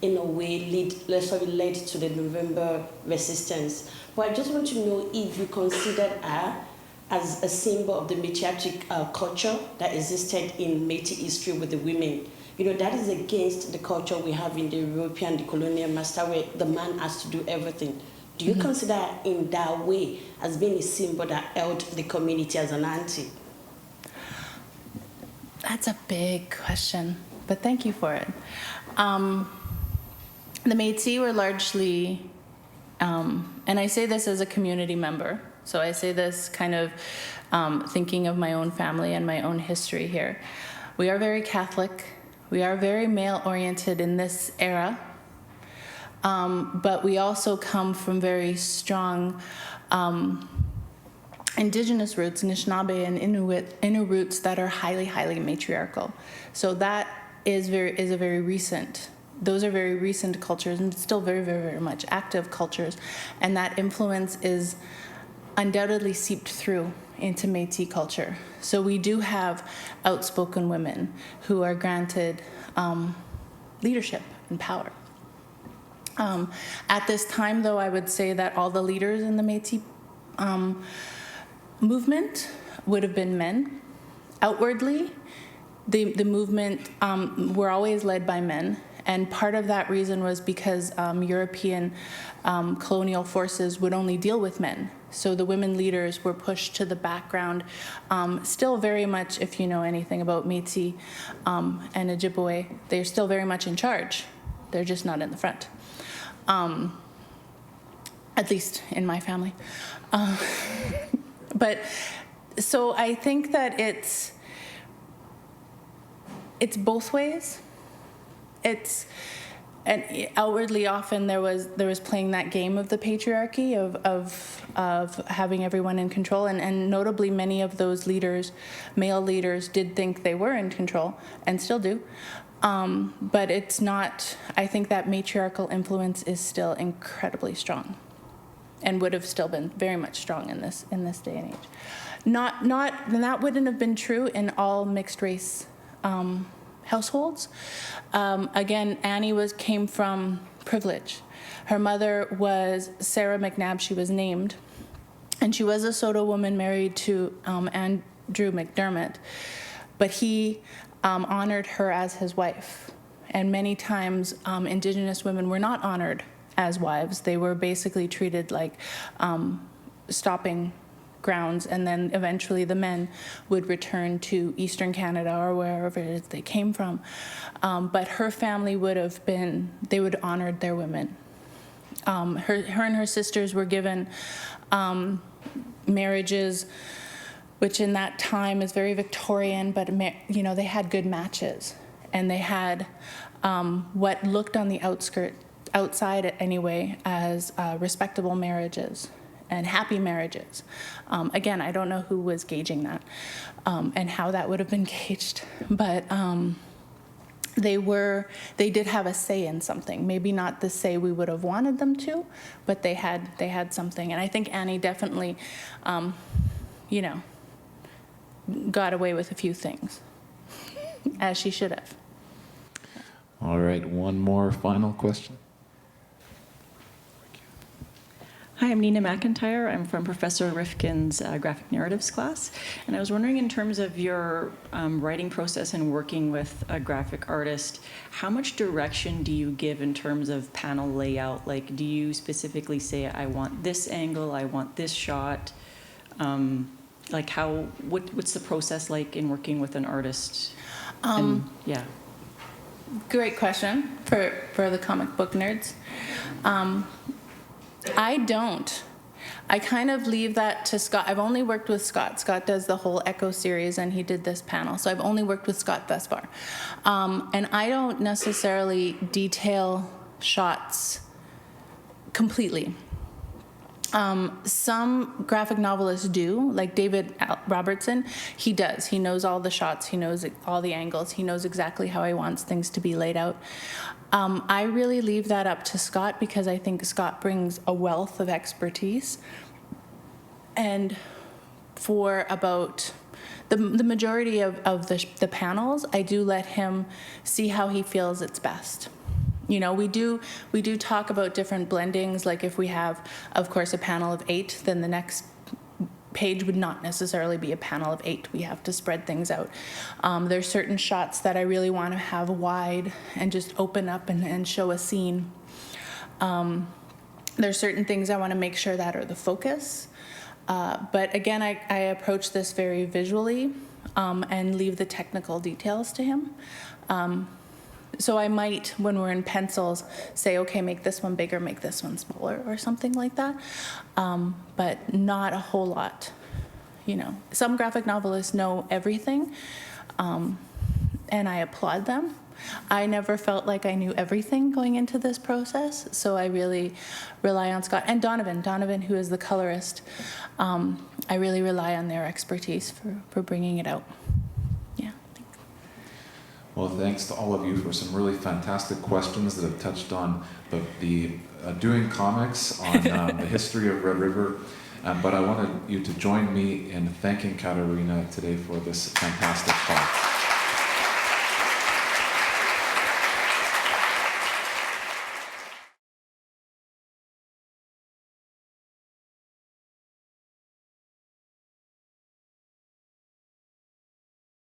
J: in a way led to the November resistance. But I just want to know if you considered her as a symbol of the matriarchic culture that existed in Métis history with the women. That is against the culture we have in the European, the colonial master, where the man has to do everything. Do you consider her in that way as being a symbol that held the community as an auntie?
B: That's a big question, but thank you for it. The Métis were largely, and I say this as a community member, so I say this kind of thinking of my own family and my own history here. We are very Catholic. We are very male-oriented in this era, but we also come from very strong indigenous roots, Anishinaabe and Innu roots that are highly, highly matriarchal. So that is a very recent. Those are very recent cultures and still very, very, very much active cultures. And that influence is undoubtedly seeped through into Métis culture. So we do have outspoken women who are granted leadership and power. At this time, though, I would say that all the leaders in the Métis movement would have been men. Outwardly, the movement were always led by men. And part of that reason was because European colonial forces would only deal with men. So the women leaders were pushed to the background. Still very much, if you know anything about Métis and Ojibwe, they're still very much in charge. They're just not in the front. At least in my family. But so I think that it's both ways. And outwardly often there was playing that game of the patriarchy of having everyone in control, and notably many of those leaders, male leaders, did think they were in control and still do. But it's not. I think that matriarchal influence is still incredibly strong, and would have still been very much strong in this day and age. And that wouldn't have been true in all mixed race households. Again, Annie came from privilege. Her mother was Sarah McNabb, she was named, and she was a Saulteaux woman married to Andrew McDermott, but he honored her as his wife. And many times Indigenous women were not honored as wives. They were basically treated like stopping grounds, and then eventually the men would return to Eastern Canada or wherever it is they came from. But her family they would honor their women. Her and her sisters were given marriages, which in that time is very Victorian, but they had good matches, and they had what looked on the outside anyway as respectable marriages. and happy marriages. Again, I don't know who was gauging that and how that would have been gauged, but they did have a say in something. Maybe not the say we would have wanted them to, but they had something. And I think Annie definitely, got away with a few things, as she should have.
A: All right, one more final question.
K: Hi, I'm Nina McIntyre. I'm from Professor Rifkin's graphic narratives class. And I was wondering, in terms of your writing process and working with a graphic artist, how much direction do you give in terms of panel layout? Like, do you specifically say, I want this angle, I want this shot? What's the process like in working with an artist? Yeah.
B: Great question for the comic book nerds. I don't. I kind of leave that to Scott. I've only worked with Scott. Scott does the whole Echo series, and he did this panel. So I've only worked with Scott thus far. And I don't necessarily detail shots completely. Some graphic novelists do, like David Robertson. He does. He knows all the shots. He knows all the angles. He knows exactly how he wants things to be laid out. I really leave that up to Scott because I think Scott brings a wealth of expertise. And for about the majority of the panels, I do let him see how he feels it's best. We do talk about different blendings. Like if we have, of course, a panel of 8, then the next page would not necessarily be a panel of 8. We have to spread things out. There's certain shots that I really want to have wide and just open up and show a scene. There's certain things I want to make sure that are the focus. But again, I approach this very visually and leave the technical details to him. So I might, when we're in pencils, say, okay, make this one bigger, make this one smaller, or something like that. But not a whole lot. Some graphic novelists know everything, and I applaud them. I never felt like I knew everything going into this process, so I really rely on Scott and Donovan, who is the colorist. I really rely on their expertise for bringing it out.
A: Well, thanks to all of you for some really fantastic questions that have touched on the doing comics, on the history of Red River. But I wanted you to join me in thanking Katherena today for this fantastic talk.